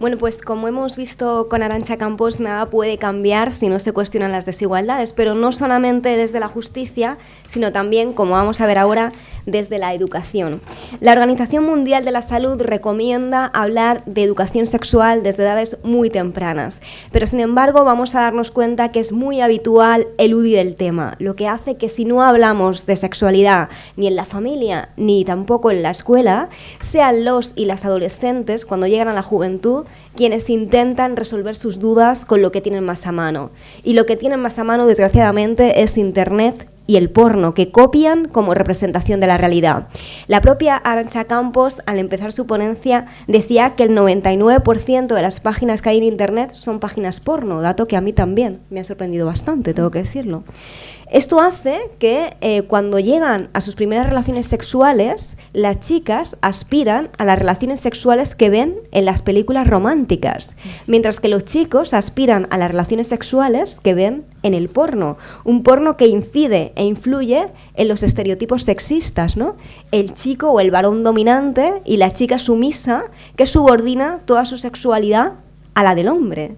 Bueno, pues como hemos visto con Arantxa Campos, nada puede cambiar si no se cuestionan las desigualdades, pero no solamente desde la justicia, sino también, como vamos a ver ahora, desde la educación. La Organización Mundial de la Salud recomienda hablar de educación sexual desde edades muy tempranas, pero sin embargo vamos a darnos cuenta que es muy habitual eludir el tema, lo que hace que si no hablamos de sexualidad ni en la familia ni tampoco en la escuela, sean los y las adolescentes, cuando llegan a la juventud, quienes intentan resolver sus dudas con lo que tienen más a mano. Y lo que tienen más a mano, desgraciadamente, es Internet y el porno, que copian como representación de la realidad. La propia Arantxa Campos, al empezar su ponencia, decía que el 99% de las páginas que hay en Internet son páginas porno, dato que a mí también me ha sorprendido bastante, tengo que decirlo. Esto hace que cuando llegan a sus primeras relaciones sexuales, las chicas aspiran a las relaciones sexuales que ven en las películas románticas, mientras que los chicos aspiran a las relaciones sexuales que ven en el porno, un porno que incide e influye en los estereotipos sexistas, ¿no? El chico o el varón dominante y la chica sumisa que subordina toda su sexualidad a la del hombre.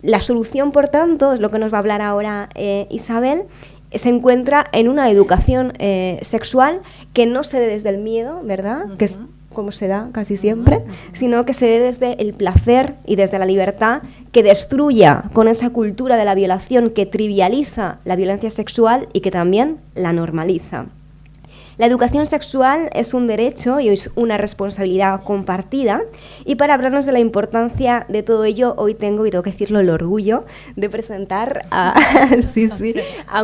La solución, por tanto, es lo que nos va a hablar ahora Isabel, se encuentra en una educación sexual que no se dé desde el miedo, ¿verdad? Que es como se da casi siempre, sino que se dé desde el placer y desde la libertad, que destruya con esa cultura de la violación que trivializa la violencia sexual y que también la normaliza. La educación sexual es un derecho y es una responsabilidad compartida, y para hablarnos de la importancia de todo ello, hoy tengo, y tengo que decirlo, el orgullo de presentar a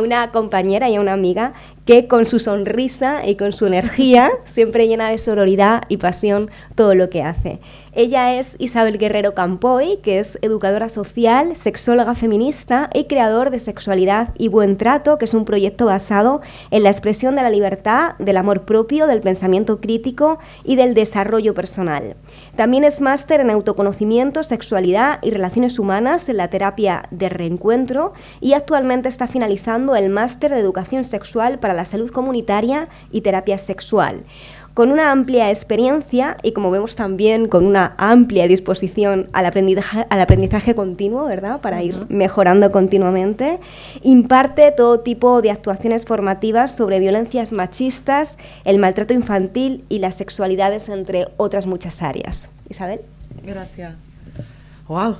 una compañera y a una amiga que con su sonrisa y con su energía siempre llena de sororidad y pasión todo lo que hace. Ella es Isabel Guerrero Campoy, que es educadora social, sexóloga feminista y creador de Sexualidad y Buen Trato, que es un proyecto basado en la expresión de la libertad, del amor propio, del pensamiento crítico y del desarrollo personal. También es máster en autoconocimiento, sexualidad y relaciones humanas en la terapia de reencuentro, y actualmente está finalizando el máster de educación sexual para la salud comunitaria y terapia sexual. Con una amplia experiencia y, como vemos, también con una amplia disposición al aprendizaje continuo, ¿verdad?, para ir mejorando continuamente, imparte todo tipo de actuaciones formativas sobre violencias machistas, el maltrato infantil y las sexualidades, entre otras muchas áreas. Isabel. Gracias. ¡Wow!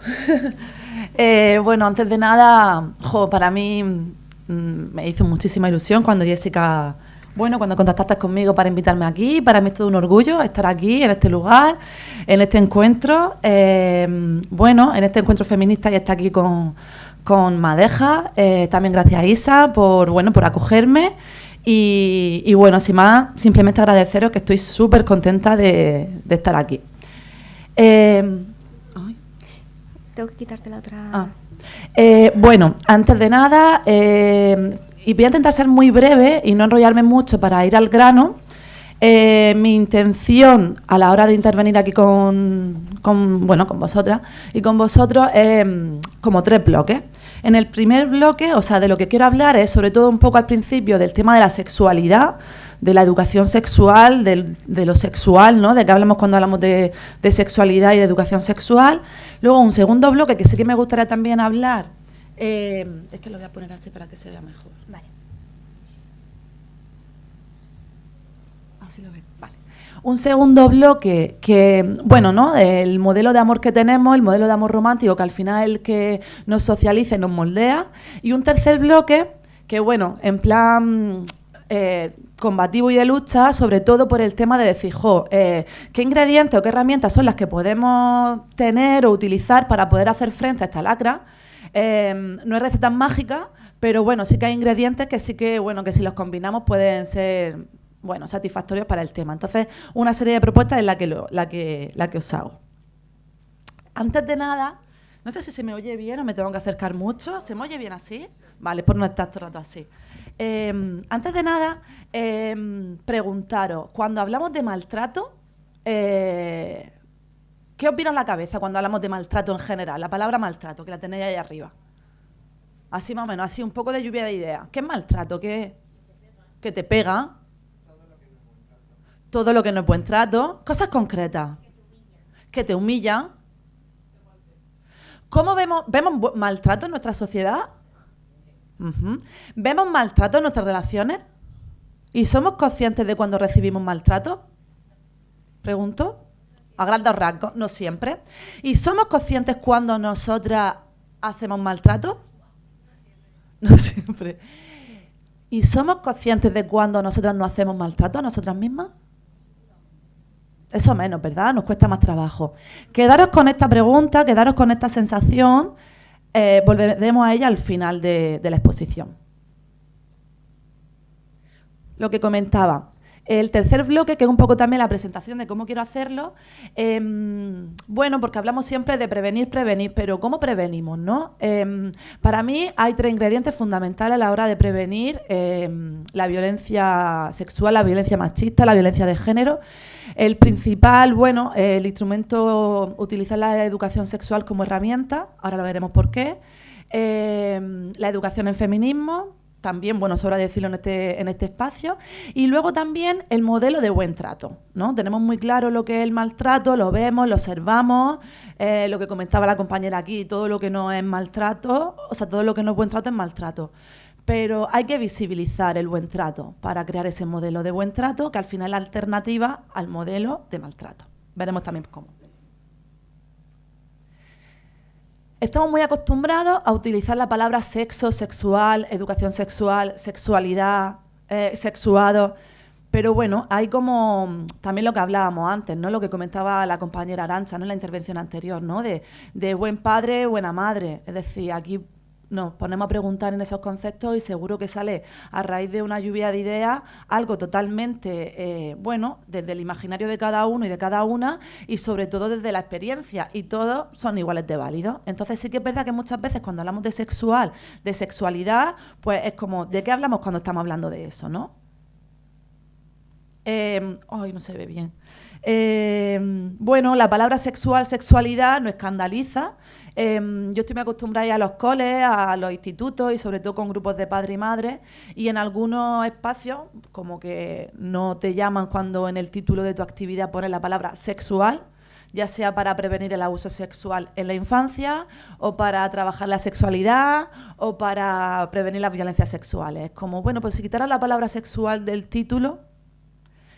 Bueno, antes de nada, para mí me hizo muchísima ilusión cuando Jessica... Bueno, cuando contactaste conmigo para invitarme aquí, para mí es todo un orgullo estar aquí, en este lugar, en este encuentro. Bueno, en este encuentro feminista, y está aquí con Madeja. También gracias a Isa por acogerme. Y bueno, sin más, simplemente agradeceros, que estoy súper contenta de estar aquí. Tengo que quitarte la otra... Bueno, antes de nada... y voy a intentar ser muy breve y no enrollarme mucho para ir al grano. Mi intención a la hora de intervenir aquí con vosotras y con vosotros es como 3 bloques. En el primer bloque, o sea, de lo que quiero hablar es sobre todo un poco al principio del tema de la sexualidad, de la educación sexual, de lo sexual, ¿no? De qué hablamos cuando hablamos de sexualidad y de educación sexual. Luego un segundo bloque que sí que me gustaría también hablar. Es que lo voy a poner así para que se vea mejor. Vale. Así lo ves. Vale. Un segundo bloque que, bueno, ¿no? El modelo de amor que tenemos, el modelo de amor romántico, que al final es el que nos socializa y nos moldea. Y un tercer bloque que, bueno, en plan combativo y de lucha, sobre todo por el tema de decir, qué ingredientes o qué herramientas son las que podemos tener o utilizar para poder hacer frente a esta lacra. No hay recetas mágicas, pero bueno, sí que hay ingredientes que sí que, bueno, que si los combinamos pueden ser, bueno, satisfactorios para el tema. Entonces, una serie de propuestas es la que os hago. Antes de nada, no sé si se me oye bien o me tengo que acercar mucho. ¿Se me oye bien así? Vale, por no estar todo el rato así. Antes de nada, preguntaros, cuando hablamos de maltrato, ¿qué os viene a la cabeza cuando hablamos de maltrato en general? La palabra maltrato, que la tenéis ahí arriba. Así más o menos, así un poco de lluvia de ideas. ¿Qué es maltrato? ¿Qué? Que te pega. Todo lo que no es buen trato. Cosas concretas. Que te humillan. ¿Cómo vemos maltrato en nuestra sociedad? ¿Vemos maltrato en nuestras relaciones? ¿Y somos conscientes de cuando recibimos maltrato? Pregunto. A grandes rasgos, no siempre. ¿Y somos conscientes cuando nosotras hacemos maltrato? No siempre. ¿Y somos conscientes de cuando nosotras no hacemos maltrato a nosotras mismas? Eso menos, ¿verdad? Nos cuesta más trabajo. Quedaros con esta pregunta, quedaros con esta sensación. Volveremos a ella al final de la exposición. Lo que comentaba. El tercer bloque, que es un poco también la presentación de cómo quiero hacerlo, bueno, porque hablamos siempre de prevenir, pero ¿cómo prevenimos, no? Para mí hay 3 ingredientes fundamentales a la hora de prevenir la violencia sexual, la violencia machista, la violencia de género. El principal, bueno, el instrumento, utilizar la educación sexual como herramienta, ahora lo veremos por qué. La educación en feminismo, también, bueno, sobra decirlo en este espacio. Y luego también el modelo de buen trato, ¿no? Tenemos muy claro lo que es el maltrato, lo vemos, lo observamos, lo que comentaba la compañera aquí, todo lo que no es maltrato, o sea, todo lo que no es buen trato es maltrato. Pero hay que visibilizar el buen trato para crear ese modelo de buen trato, que al final es la alternativa al modelo de maltrato. Veremos también cómo. Estamos muy acostumbrados a utilizar la palabra sexo, sexual, educación sexual, sexualidad, sexuado, pero bueno, hay como también lo que hablábamos antes, ¿no? Lo que comentaba la compañera Arantxa, ¿no? En la intervención anterior, ¿no? De buen padre, buena madre. Es decir, aquí nos ponemos a preguntar en esos conceptos y seguro que sale a raíz de una lluvia de ideas algo totalmente, bueno, desde el imaginario de cada uno y de cada una y sobre todo desde la experiencia, y todos son iguales de válidos. Entonces sí que es verdad que muchas veces cuando hablamos de sexual, de sexualidad, pues es como, ¿de qué hablamos cuando estamos hablando de eso, no? Ay, no se ve bien. Bueno, la palabra sexual, sexualidad nos escandaliza. Yo estoy muy acostumbrada a los coles, a los institutos y sobre todo con grupos de padres y madres, y en algunos espacios como que no te llaman cuando en el título de tu actividad pones la palabra sexual, ya sea para prevenir el abuso sexual en la infancia o para trabajar la sexualidad o para prevenir las violencias sexuales. Como, bueno, pues si quitaras la palabra sexual del título,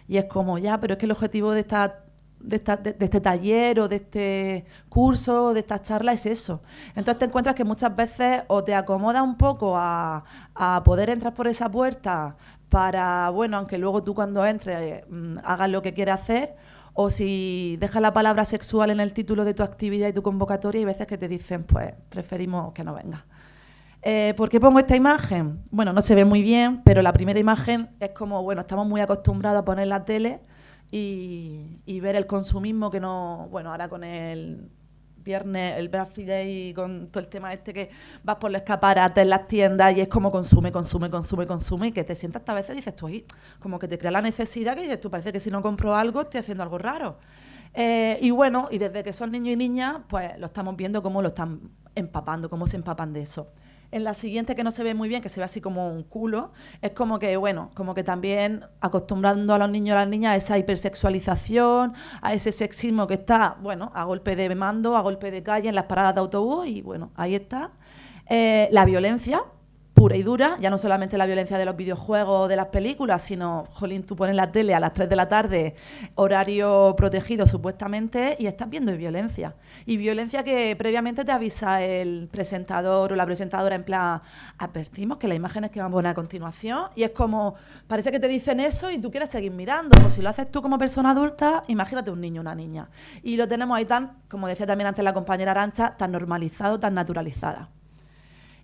y es como, ya, pero es que el objetivo de este taller o de este curso o de esta charla es eso. Entonces te encuentras que muchas veces o te acomoda un poco a poder entrar por esa puerta para, bueno, aunque luego tú cuando entres hagas lo que quieras hacer, o si dejas la palabra sexual en el título de tu actividad y tu convocatoria, hay veces que te dicen, pues preferimos que no vengas. ¿Por qué pongo esta imagen? Bueno, no se ve muy bien, pero la primera imagen es como, bueno, estamos muy acostumbrados a poner la tele y ver el consumismo que no, bueno, ahora con el viernes, el Black Friday, con todo el tema este que vas por los escaparates en las tiendas y es como consume, y que te sientas hasta a veces y dices tú, ahí, como que te crea la necesidad que dices tú, parece que si no compro algo estoy haciendo algo raro. Y bueno, y desde que son niños y niñas, pues lo estamos viendo cómo lo están empapando, cómo se empapan de eso. En la siguiente, que no se ve muy bien, que se ve así como un culo, es como que, bueno, como que también acostumbrando a los niños y a las niñas a esa hipersexualización, a ese sexismo que está, bueno, a golpe de mando, a golpe de calle, en las paradas de autobús, y bueno, ahí está. La violencia pura y dura, ya no solamente la violencia de los videojuegos o de las películas, sino, jolín, tú pones la tele a las 3 de la tarde, horario protegido supuestamente, y estás viendo violencia. Y violencia que previamente te avisa el presentador o la presentadora en plan, advertimos que las imágenes que vamos a poner a continuación, y es como, parece que te dicen eso y tú quieres seguir mirando, o si lo haces tú como persona adulta, imagínate un niño o una niña. Y lo tenemos ahí tan, como decía también antes la compañera Arantxa, tan normalizado, tan naturalizada.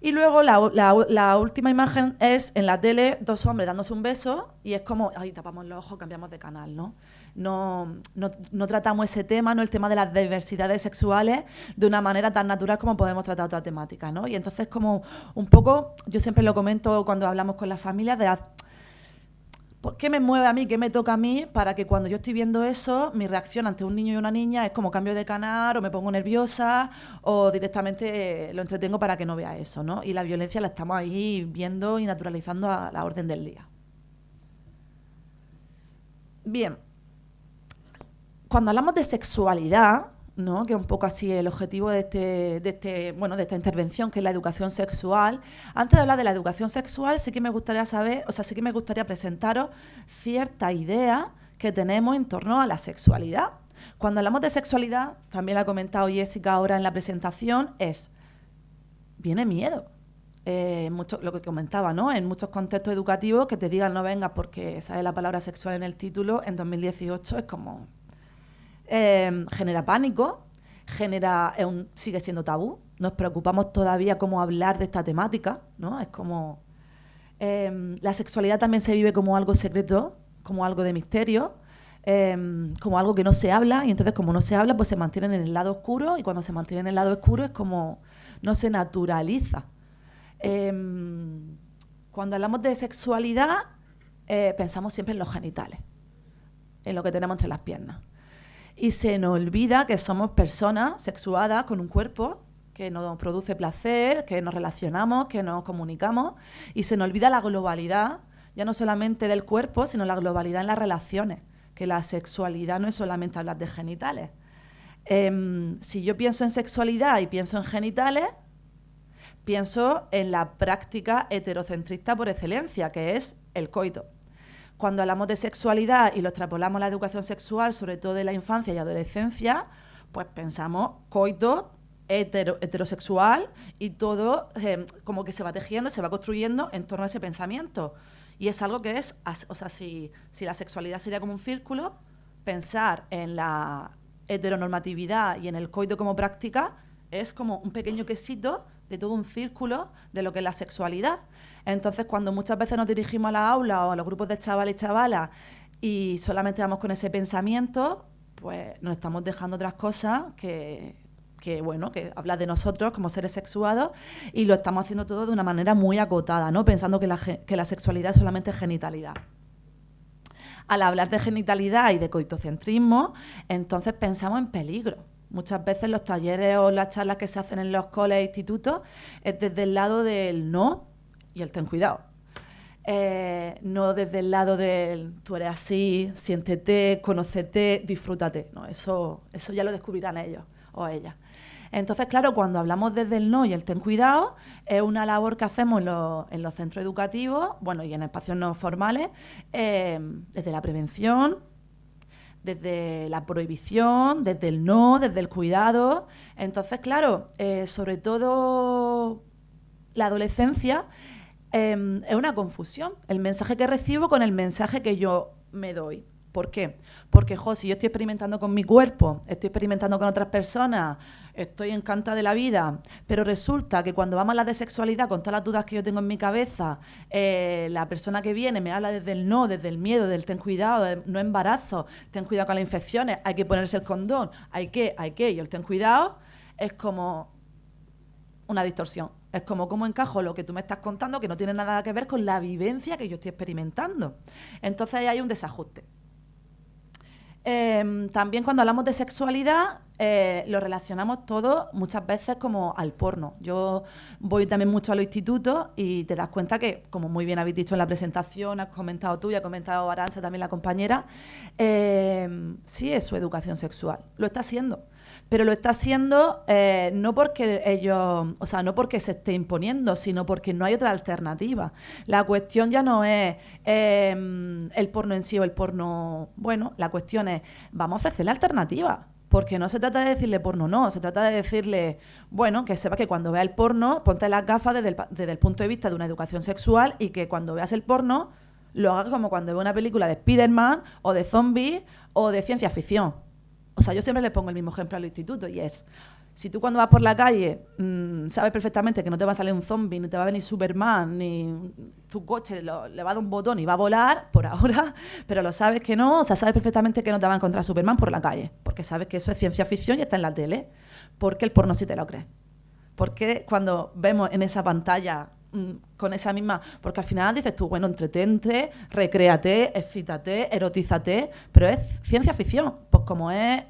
Y luego la última imagen es en la tele 2 hombres dándose un beso y es como, ay, tapamos los ojos, cambiamos de canal, ¿no? No tratamos ese tema, no el tema de las diversidades sexuales de una manera tan natural como podemos tratar otra temática, ¿no? Y entonces como un poco, yo siempre lo comento cuando hablamos con las familias, de ¿qué me mueve a mí, qué me toca a mí para que cuando yo estoy viendo eso, mi reacción ante un niño y una niña es como cambio de canal o me pongo nerviosa o directamente lo entretengo para que no vea eso, ¿no? Y la violencia la estamos ahí viendo y naturalizando a la orden del día. Bien, cuando hablamos de sexualidad, ¿no? Que es un poco así el objetivo de esta intervención, que es la educación sexual. Antes de hablar de la educación sexual, sí que me gustaría presentaros ciertas ideas que tenemos en torno a la sexualidad. Cuando hablamos de sexualidad, también lo ha comentado Jessica ahora en la presentación, viene miedo. Lo que comentaba, ¿no? En muchos contextos educativos que te digan no vengas porque sale la palabra sexual en el título, en 2018 es como... genera pánico, sigue siendo tabú. Nos preocupamos todavía cómo hablar de esta temática, ¿no? Es como... la sexualidad también se vive como algo secreto, como algo de misterio, como algo que no se habla, y entonces como no se habla, pues se mantiene en el lado oscuro, y cuando se mantiene en el lado oscuro es como no se naturaliza. Cuando hablamos de sexualidad, pensamos siempre en los genitales, en lo que tenemos entre las piernas. Y se nos olvida que somos personas sexuadas con un cuerpo que nos produce placer, que nos relacionamos, que nos comunicamos, y se nos olvida la globalidad, ya no solamente del cuerpo, sino la globalidad en las relaciones, que la sexualidad no es solamente hablar de genitales. Si yo pienso en sexualidad y pienso en genitales, pienso en la práctica heterocentrista por excelencia, que es el coito. Cuando hablamos de sexualidad y lo extrapolamos a la educación sexual, sobre todo de la infancia y adolescencia, pues pensamos coito heterosexual y todo como que se va tejiendo, se va construyendo en torno a ese pensamiento. Y es algo que es, o sea, si la sexualidad sería como un círculo, pensar en la heteronormatividad y en el coito como práctica es como un pequeño quesito de todo un círculo de lo que es la sexualidad. Entonces, cuando muchas veces nos dirigimos a la aula o a los grupos de chavales y chavalas y solamente vamos con ese pensamiento, pues nos estamos dejando otras cosas que habla de nosotros como seres sexuados, y lo estamos haciendo todo de una manera muy acotada, ¿no? Pensando que la sexualidad es solamente genitalidad. Al hablar de genitalidad y de coitocentrismo, entonces pensamos en peligro. Muchas veces los talleres o las charlas que se hacen en los coles e institutos es desde el lado del no y el ten cuidado. No desde el lado del tú eres así, siéntete, conócete, disfrútate. No, eso ya lo descubrirán ellos o ellas. Entonces, claro, cuando hablamos desde el no y el ten cuidado, es una labor que hacemos en los centros educativos, bueno, y en espacios no formales, desde la prevención, desde la prohibición, desde el no, desde el cuidado. Entonces, claro, sobre todo la adolescencia es una confusión, el mensaje que recibo con el mensaje que yo me doy. ¿Por qué? Porque, si yo estoy experimentando con mi cuerpo, estoy experimentando con otras personas, estoy encantada de la vida, pero resulta que cuando vamos a hablar de sexualidad, con todas las dudas que yo tengo en mi cabeza, la persona que viene me habla desde el no, desde el miedo, del ten cuidado, del no embarazo, ten cuidado con las infecciones, hay que ponerse el condón, hay que, y el ten cuidado es como una distorsión. Es como cómo encajo lo que tú me estás contando, que no tiene nada que ver con la vivencia que yo estoy experimentando. Entonces ahí hay un desajuste. También cuando hablamos de sexualidad lo relacionamos todo muchas veces como al porno. Yo voy también mucho a los institutos y te das cuenta que, como muy bien habéis dicho en la presentación, has comentado tú y ha comentado Arantxa, también la compañera, sí es su educación sexual, lo está haciendo. Pero lo está haciendo no porque no porque se esté imponiendo, sino porque no hay otra alternativa. La cuestión ya no es el porno en sí o el porno... Bueno, la cuestión es, vamos a ofrecerle alternativa. Porque no se trata de decirle porno, no. Se trata de decirle, bueno, que sepa que cuando vea el porno, ponte las gafas desde el punto de vista de una educación sexual, y que cuando veas el porno, lo hagas como cuando ve una película de Spiderman o de zombies o de ciencia ficción. O sea, yo siempre le pongo el mismo ejemplo al instituto, y es, si tú cuando vas por la calle sabes perfectamente que no te va a salir un zombie, ni te va a venir Superman, ni tu coche le va a dar un botón y va a volar, por ahora, pero lo sabes que no, o sea, sabes perfectamente que no te va a encontrar Superman por la calle, porque sabes que eso es ciencia ficción y está en la tele. ¿Por qué el porno sí te lo crees? ¿Por qué cuando vemos en esa pantalla con esa misma...? Porque al final dices tú, bueno, entretente, recréate, excítate, erotízate, pero es ciencia ficción, pues como es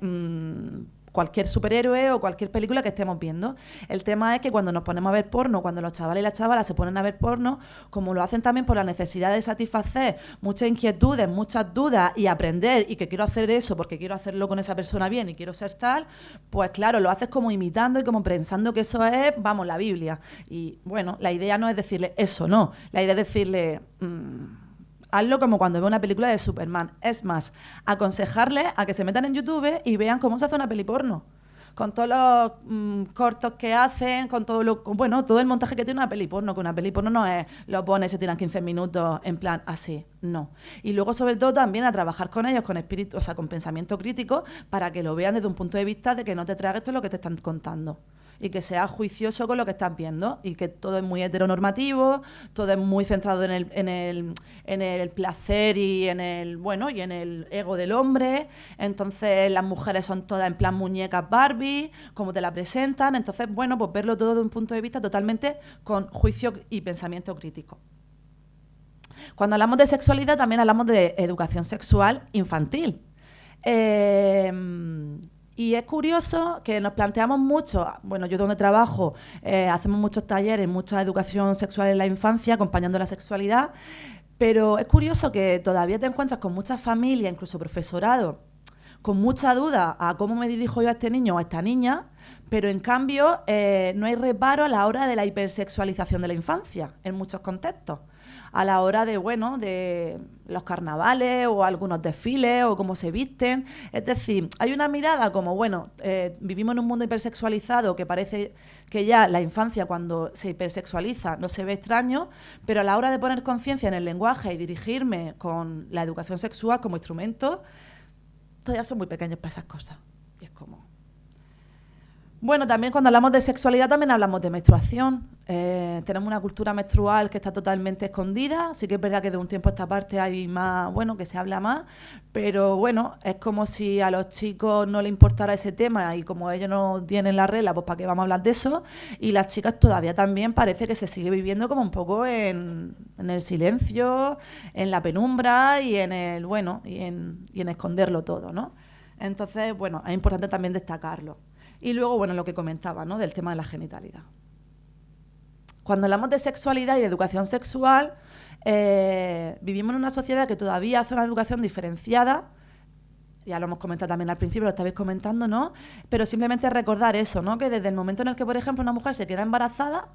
cualquier superhéroe o cualquier película que estemos viendo. El tema es que cuando nos ponemos a ver porno, cuando los chavales y las chavalas se ponen a ver porno, como lo hacen también por la necesidad de satisfacer muchas inquietudes, muchas dudas y aprender, y que quiero hacer eso porque quiero hacerlo con esa persona bien y quiero ser tal, pues claro, lo haces como imitando y como pensando que eso es, vamos, la Biblia. Y bueno, la idea no es decirle eso, no. La idea es decirle... hazlo como cuando veo una película de Superman. Es más, aconsejarles a que se metan en YouTube y vean cómo se hace una peli porno. Con todos los cortos que hacen, con todo todo el montaje que tiene una peli porno, que una peli porno no es lo pones, se tiran 15 minutos en plan así, no. Y luego sobre todo también a trabajar con ellos con espíritu, o sea, con pensamiento crítico, para que lo vean desde un punto de vista de que no te tragues todo lo que te están contando. Y que seas juicioso con lo que estás viendo y que todo es muy heteronormativo, todo es muy centrado en el placer y en el ego del hombre. Entonces las mujeres son todas en plan muñecas Barbie, como te la presentan. Entonces, bueno, pues verlo todo desde un punto de vista totalmente con juicio y pensamiento crítico. Cuando hablamos de sexualidad también hablamos de educación sexual infantil. Y es curioso que nos planteamos mucho, bueno, yo donde trabajo hacemos muchos talleres, mucha educación sexual en la infancia, acompañando la sexualidad, pero es curioso que todavía te encuentras con muchas familias, incluso profesorado, con mucha duda a cómo me dirijo yo a este niño o a esta niña, pero en cambio no hay reparo a la hora de la hipersexualización de la infancia, en muchos contextos. A la hora de los carnavales o algunos desfiles o cómo se visten. Es decir, hay una mirada como, vivimos en un mundo hipersexualizado que parece que ya la infancia cuando se hipersexualiza no se ve extraño, pero a la hora de poner conciencia en el lenguaje y dirigirme con la educación sexual como instrumento, todavía son muy pequeños para esas cosas. Y es como... Bueno, también cuando hablamos de sexualidad también hablamos de menstruación. Tenemos una cultura menstrual que está totalmente escondida. Sí que es verdad que de un tiempo a esta parte hay más, que se habla más, pero bueno, es como si a los chicos no les importara ese tema y como ellos no tienen la regla, pues ¿para qué vamos a hablar de eso? Y las chicas todavía también parece que se sigue viviendo como un poco en el silencio, en la penumbra y en en esconderlo todo, ¿no? Entonces, es importante también destacarlo. Y luego, lo que comentaba, ¿no?, del tema de la genitalidad. Cuando hablamos de sexualidad y de educación sexual, vivimos en una sociedad que todavía hace una educación diferenciada. Ya lo hemos comentado también al principio, lo estabais comentando, ¿no? Pero simplemente recordar eso, ¿no?, que desde el momento en el que, por ejemplo, una mujer se queda embarazada,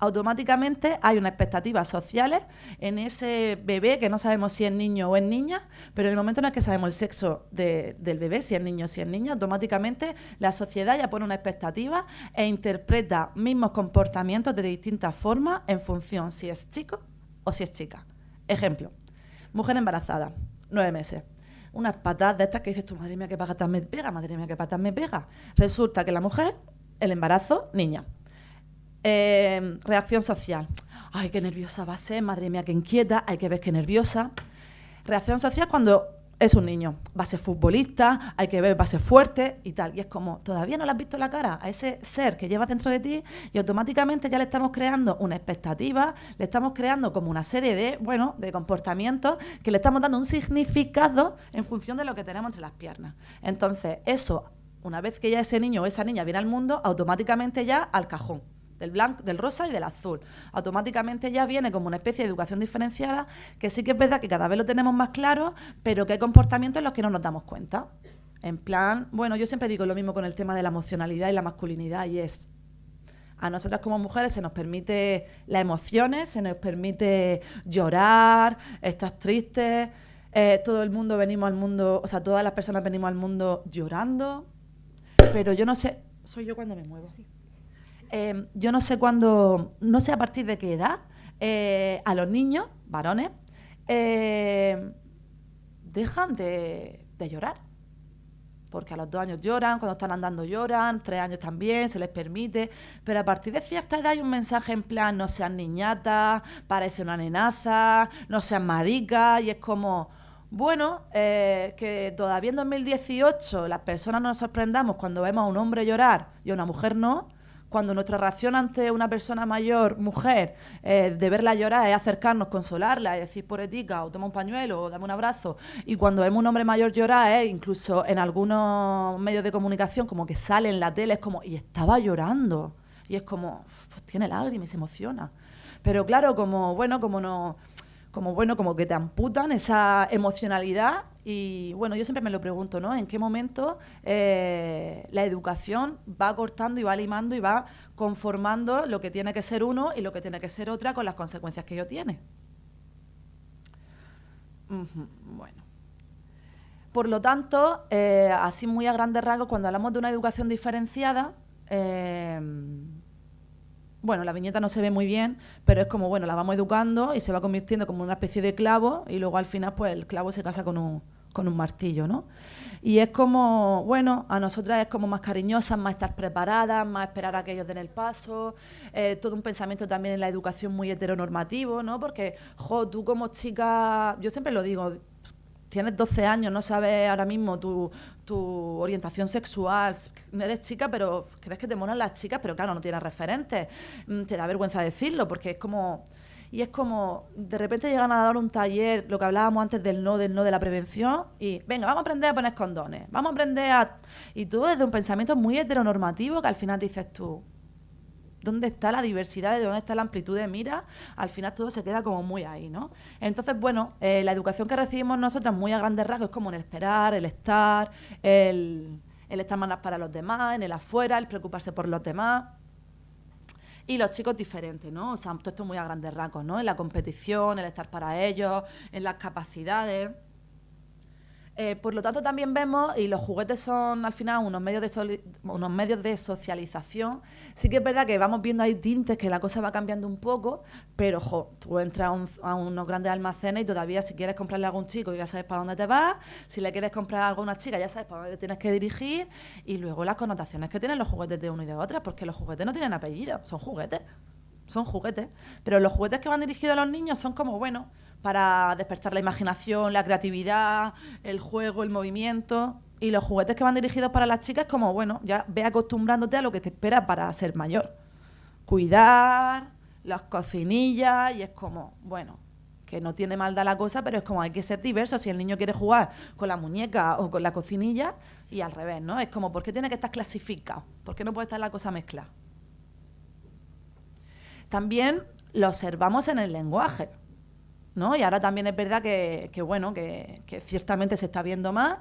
automáticamente hay unas expectativas sociales en ese bebé que no sabemos si es niño o es niña, pero en el momento en el que sabemos el sexo del bebé, si es niño o si es niña, automáticamente la sociedad ya pone una expectativa e interpreta mismos comportamientos de distintas formas en función si es chico o si es chica. Ejemplo, mujer embarazada, 9 meses. Unas patas de estas que dices tú, madre mía, qué patas me pega, madre mía, qué patas me pega. Resulta que la mujer, el embarazo, niña. Reacción social. Ay, qué nerviosa va a ser, madre mía, qué inquieta, hay que ver qué nerviosa. Reacción social cuando es un niño, va a ser futbolista, hay que ver, va a ser fuerte y tal. Y es como, todavía no le has visto la cara a ese ser que llevas dentro de ti y automáticamente ya le estamos creando una expectativa, le estamos creando como una serie de comportamientos que le estamos dando un significado en función de lo que tenemos entre las piernas. Entonces, eso, una vez que ya ese niño o esa niña viene al mundo, automáticamente ya al cajón. Del blanco, del rosa y del azul. Automáticamente ya viene como una especie de educación diferenciada, que sí que es verdad que cada vez lo tenemos más claro, pero que hay comportamientos en los que no nos damos cuenta. En plan, yo siempre digo lo mismo con el tema de la emocionalidad y la masculinidad, y es, a nosotras como mujeres se nos permite las emociones, se nos permite llorar, estar tristes, todo el mundo venimos al mundo, o sea, todas las personas venimos al mundo llorando, pero yo no sé, soy yo cuando me muevo, sí. Yo no sé cuándo, no sé a partir de qué edad, a los niños, varones, dejan de llorar. Porque a los 2 años lloran, cuando están andando lloran, 3 años también, se les permite. Pero a partir de cierta edad hay un mensaje en plan, no sean niñatas, parece una nenaza, no sean maricas, y es como... que todavía en 2018 las personas no nos sorprendamos cuando vemos a un hombre llorar y a una mujer no, cuando nuestra reacción ante una persona mayor, mujer, de verla llorar es acercarnos, consolarla, es decir, pobretica, o toma un pañuelo, o dame un abrazo. Y cuando vemos un hombre mayor llorar, incluso en algunos medios de comunicación, como que sale en la tele, es como, y estaba llorando. Y es como, pues tiene lágrimas y se emociona. Pero claro, como que te amputan esa emocionalidad. Y bueno, yo siempre me lo pregunto, ¿no? ¿En qué momento la educación va cortando y va limando y va conformando lo que tiene que ser uno y lo que tiene que ser otra con las consecuencias que ello tiene? Bueno. Por lo tanto, así muy a grandes rasgos, cuando hablamos de una educación diferenciada, bueno, la viñeta no se ve muy bien, pero es como, bueno, la vamos educando y se va convirtiendo como una especie de clavo y luego al final pues el clavo se casa con un martillo, ¿no? Y es como, bueno, a nosotras es como más cariñosas, más estar preparadas, más esperar a que ellos den el paso, todo un pensamiento también en la educación muy heteronormativo, ¿no? Porque, tú como chica, yo siempre lo digo, tienes 12 años, no sabes ahora mismo tu orientación sexual, eres chica, pero crees que te molan las chicas, pero claro, no tienes referentes. Te da vergüenza decirlo, porque es como... Y es como, de repente llegan a dar un taller, lo que hablábamos antes del no de la prevención, y venga, vamos a aprender a poner condones, vamos a aprender a... Y todo desde un pensamiento muy heteronormativo que al final dices tú, ¿dónde está la diversidad? ¿De dónde está la amplitud de mira? Al final todo se queda como muy ahí, ¿no? Entonces, bueno, la educación que recibimos nosotras muy a grandes rasgos es como el esperar, el estar, el estar más para los demás, en el afuera, el preocuparse por los demás. Y los chicos diferentes, ¿no? O sea, todo esto muy a grandes rasgos, ¿no? En la competición, el estar para ellos, en las capacidades. Por lo tanto, también vemos, y los juguetes son al final unos medios de socialización. Sí que es verdad que vamos viendo ahí tintes, que la cosa va cambiando un poco, pero tú entras a unos grandes almacenes y todavía si quieres comprarle a algún chico ya sabes para dónde te vas, si le quieres comprar algo a una chica ya sabes para dónde te tienes que dirigir, y luego las connotaciones que tienen los juguetes de uno y de otra, porque los juguetes no tienen apellido, son juguetes. Pero los juguetes que van dirigidos a los niños son como, bueno, para despertar la imaginación, la creatividad, el juego, el movimiento. Y los juguetes que van dirigidos para las chicas como, bueno, ya ve acostumbrándote a lo que te espera para ser mayor. Cuidar, las cocinillas, y es como, bueno, que no tiene maldad la cosa, pero es como hay que ser diverso. Si el niño quiere jugar con la muñeca o con la cocinilla, y al revés, ¿no? Es como, ¿por qué tiene que estar clasificado? ¿Por qué no puede estar la cosa mezclada? También lo observamos en el lenguaje, ¿no? Y ahora también es verdad que ciertamente se está viendo más.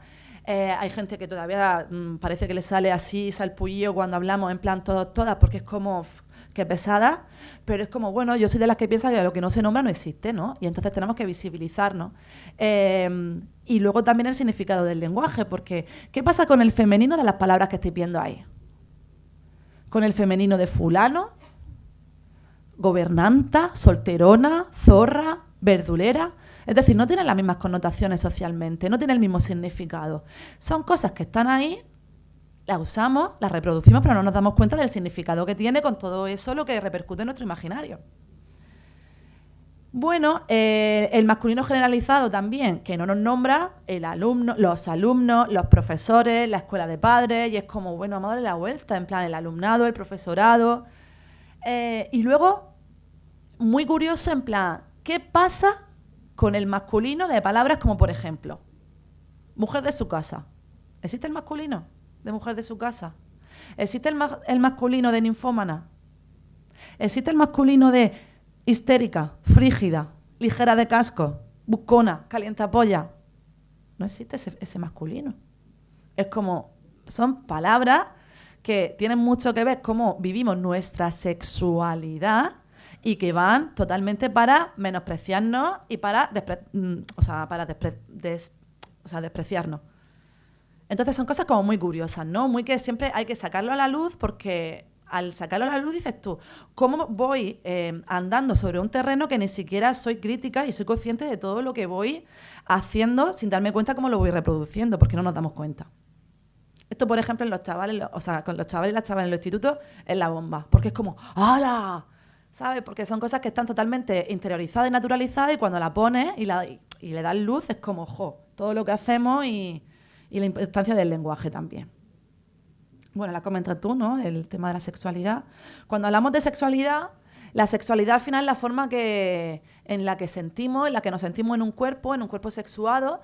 Hay gente que todavía parece que le sale así salpullido cuando hablamos en plan todos, todas, porque es como que pesada, pero es como, bueno, yo soy de las que piensa que lo que no se nombra no existe, ¿no? Y entonces tenemos que visibilizarnos. Y luego también el significado del lenguaje, porque ¿qué pasa con el femenino de las palabras que estoy viendo ahí? Con el femenino de fulano, gobernanta, solterona, zorra, verdulera. Es decir, no tienen las mismas connotaciones socialmente, no tienen el mismo significado. Son cosas que están ahí, las usamos, las reproducimos, pero no nos damos cuenta del significado que tiene con todo eso lo que repercute en nuestro imaginario. Bueno, el masculino generalizado también, que no nos nombra el alumno, los alumnos, los profesores, la escuela de padres, y es como, bueno, vamos a darle la vuelta, en plan el alumnado, el profesorado. Y luego, muy curioso, en plan, ¿qué pasa con el masculino de palabras como, por ejemplo, mujer de su casa? ¿Existe el masculino de mujer de su casa? ¿Existe el masculino de ninfómana? ¿Existe el masculino de histérica, frígida, ligera de casco, buscona, calientapolla? No existe ese masculino. Es como, son palabras que tienen mucho que ver cómo vivimos nuestra sexualidad y que van totalmente para menospreciarnos y para despreciarnos. Entonces son cosas como muy curiosas, ¿no? Muy que siempre hay que sacarlo a la luz, porque al sacarlo a la luz dices tú, ¿cómo voy andando sobre un terreno que ni siquiera soy crítica y soy consciente de todo lo que voy haciendo sin darme cuenta cómo lo voy reproduciendo? Porque no nos damos cuenta. Esto, por ejemplo, en los chavales, con los chavales y las chavales en los institutos, es la bomba. Porque es como, ¡hala! ¿Sabes? Porque son cosas que están totalmente interiorizadas y naturalizadas, y cuando la pones y le das luz es como, todo lo que hacemos y la importancia del lenguaje también. bueno, la comentas tú, ¿no? El tema de la sexualidad. Cuando hablamos de sexualidad, la sexualidad al final es la forma en la que sentimos, en la que nos sentimos en un cuerpo sexuado,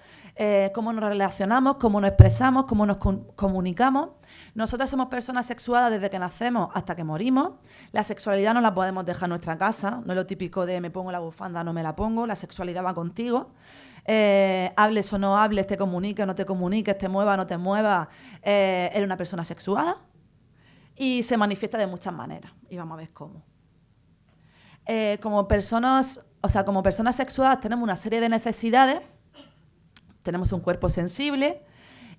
cómo nos relacionamos, cómo nos expresamos, cómo nos comunicamos. Nosotros somos personas sexuadas desde que nacemos hasta que morimos. La sexualidad no la podemos dejar en nuestra casa, no es lo típico de me pongo la bufanda, no me la pongo, la sexualidad va contigo. Hables o no hables, te comuniques o no te comuniques, te muevas o no te muevas, eres una persona sexuada y se manifiesta de muchas maneras y vamos a ver cómo. Como personas sexuadas tenemos una serie de necesidades, tenemos un cuerpo sensible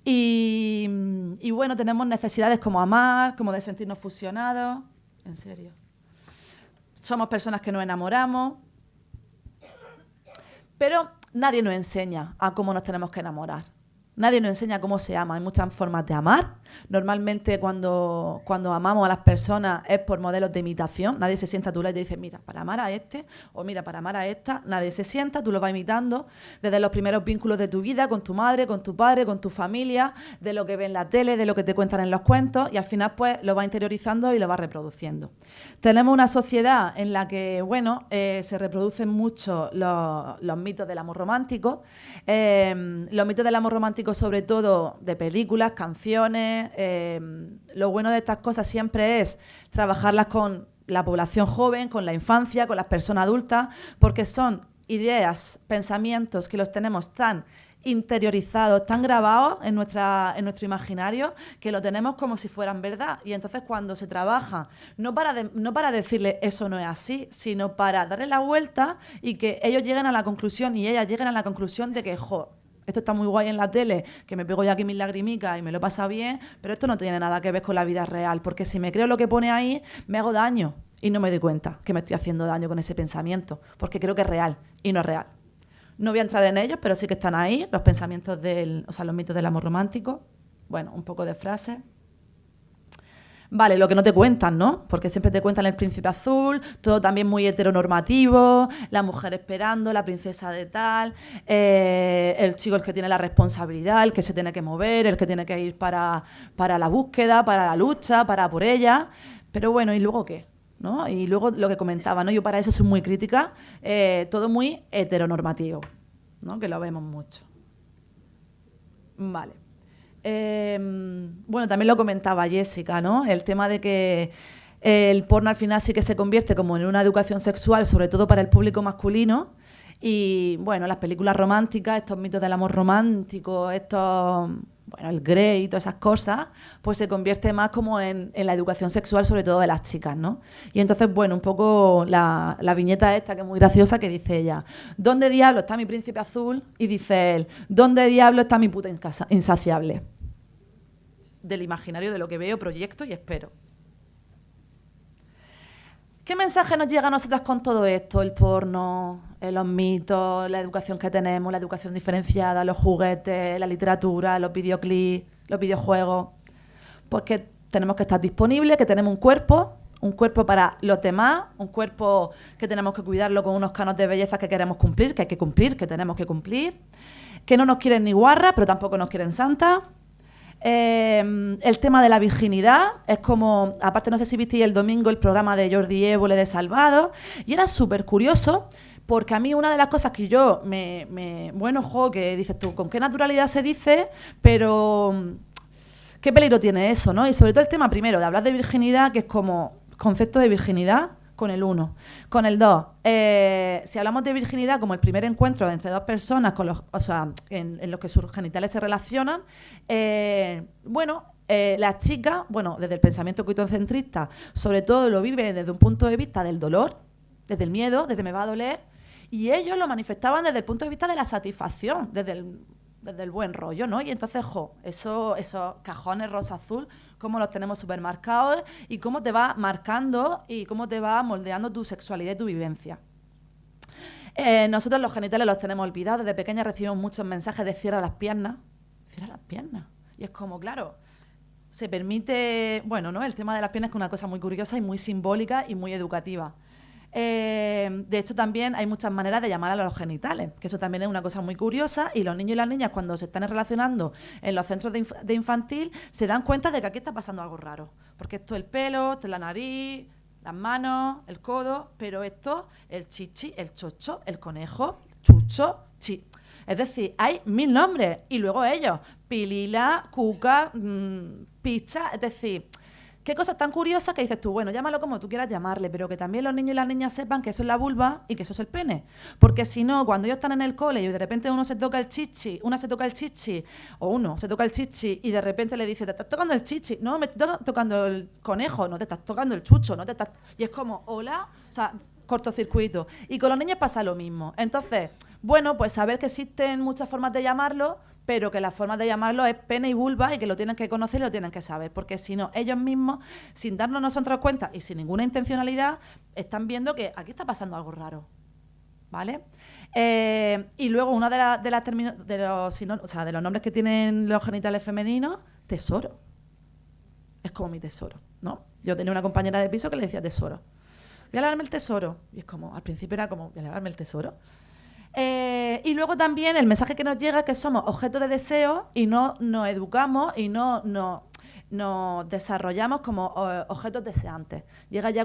y bueno, tenemos necesidades como amar, como de sentirnos fusionados, en serio. Somos personas que nos enamoramos, pero nadie nos enseña a cómo nos tenemos que enamorar. Nadie nos enseña cómo se ama. Hay muchas formas de amar. Normalmente cuando amamos a las personas es por modelos de imitación. Nadie se sienta a tu lado y te dice, mira, para amar a este o mira, para amar a esta. Nadie se sienta, tú lo vas imitando desde los primeros vínculos de tu vida, con tu madre, con tu padre, con tu familia, de lo que ves en la tele, de lo que te cuentan en los cuentos y al final pues lo vas interiorizando y lo vas reproduciendo. Tenemos una sociedad en la que, bueno, se reproducen mucho los mitos del amor romántico. Los mitos del amor romántico sobre todo de películas, canciones. Lo bueno de estas cosas siempre es trabajarlas con la población joven, con la infancia, con las personas adultas, porque son ideas, pensamientos que los tenemos tan interiorizados, tan grabados en nuestro imaginario, que lo tenemos como si fueran verdad. Y entonces cuando se trabaja, no para decirle eso no es así, sino para darle la vuelta y que ellos lleguen a la conclusión y ellas lleguen a la conclusión de que, esto está muy guay en la tele, que me pego ya aquí mis lagrimicas y me lo pasa bien, pero esto no tiene nada que ver con la vida real, porque si me creo lo que pone ahí, me hago daño y no me doy cuenta que me estoy haciendo daño con ese pensamiento, porque creo que es real y no es real. No voy a entrar en ellos, pero sí que están ahí, los pensamientos los mitos del amor romántico. Bueno, un poco de frases. Vale, lo que no te cuentan, ¿no? Porque siempre te cuentan el príncipe azul, todo también muy heteronormativo, la mujer esperando, la princesa de tal, el chico el que tiene la responsabilidad, el que se tiene que mover, el que tiene que ir para la búsqueda, para la lucha, para por ella. Pero bueno, ¿y luego qué? ¿No? Y luego lo que comentaba, ¿no? Yo para eso soy muy crítica, todo muy heteronormativo, ¿no? Que lo vemos mucho. Vale. Bueno, también lo comentaba Jessica, ¿no? El tema de que el porno al final sí que se convierte como en una educación sexual, sobre todo para el público masculino. Y bueno, las películas románticas, estos mitos del amor romántico, el Grey y todas esas cosas, pues se convierte más como en la educación sexual, sobre todo de las chicas, ¿no? Y entonces, bueno, un poco la viñeta esta que es muy graciosa, que dice ella, ¿dónde diablo está mi príncipe azul? Y dice él, ¿dónde diablo está mi puta insaciable? Del imaginario de lo que veo, proyecto y espero. ¿Qué mensaje nos llega a nosotras con todo esto? El porno, los mitos, la educación que tenemos, la educación diferenciada, los juguetes, la literatura, los videoclips, los videojuegos. Pues que tenemos que estar disponibles, que tenemos un cuerpo para los demás, un cuerpo que tenemos que cuidarlo con unos cánones de belleza que queremos cumplir, que hay que cumplir, que tenemos que cumplir, que no nos quieren ni guarras, pero tampoco nos quieren santas. El tema de la virginidad es como, aparte no sé si visteis el domingo el programa de Jordi Évole de Salvado, y era súper curioso porque a mí una de las cosas que yo que dices tú, con qué naturalidad se dice, pero qué peligro tiene eso, ¿no? Y sobre todo el tema primero de hablar de virginidad, que es como concepto de virginidad con el 1. Con el 2, si hablamos de virginidad como el primer encuentro entre dos personas en los que sus genitales se relacionan, las chicas, desde el pensamiento coitocentrista, sobre todo lo vive desde un punto de vista del dolor, desde el miedo, desde me va a doler, y ellos lo manifestaban desde el punto de vista de la satisfacción, desde el buen rollo, ¿no? Y entonces, esos cajones rosa-azul, cómo los tenemos supermarcados y cómo te va marcando y cómo te va moldeando tu sexualidad y tu vivencia. Nosotros los genitales los tenemos olvidados. Desde pequeña recibimos muchos mensajes de cierra las piernas. Cierra las piernas. Y es como, claro, se permite... Bueno, ¿no? El tema de las piernas es una cosa muy curiosa y muy simbólica y muy educativa. De hecho, también hay muchas maneras de llamar a los genitales, que eso también es una cosa muy curiosa, y los niños y las niñas cuando se están relacionando en los centros de infantil se dan cuenta de que aquí está pasando algo raro, porque esto es el pelo, esto es la nariz, las manos, el codo, pero esto, el chichi, el chocho, el conejo, chucho, es decir, hay 1000 nombres, y luego ellos, pilila, cuca, picha, es decir... Qué cosas tan curiosas que dices tú, bueno, llámalo como tú quieras llamarle, pero que también los niños y las niñas sepan que eso es la vulva y que eso es el pene. Porque si no, cuando ellos están en el cole y de repente uno se toca el chichi, una se toca el chichi, o uno se toca el chichi y de repente le dice, ¿te estás tocando el chichi? No, me estoy tocando el conejo, no te estás tocando el chucho, no te estás... Y es como, hola, o sea, cortocircuito. Y con los niños pasa lo mismo. Entonces, bueno, pues saber que existen muchas formas de llamarlo, pero que la forma de llamarlo es pene y vulva y que lo tienen que conocer y lo tienen que saber, porque si no, ellos mismos, sin darnos nosotros cuenta y sin ninguna intencionalidad, están viendo que aquí está pasando algo raro, ¿vale? Y luego uno de los nombres que tienen los genitales femeninos, tesoro. Es como mi tesoro, ¿no? Yo tenía una compañera de piso que le decía tesoro. Voy a lavarme el tesoro. Y es como, al principio era como, voy a lavarme el tesoro. Y luego también el mensaje que nos llega es que somos objeto de deseo y no nos educamos y no nos desarrollamos como objetos deseantes.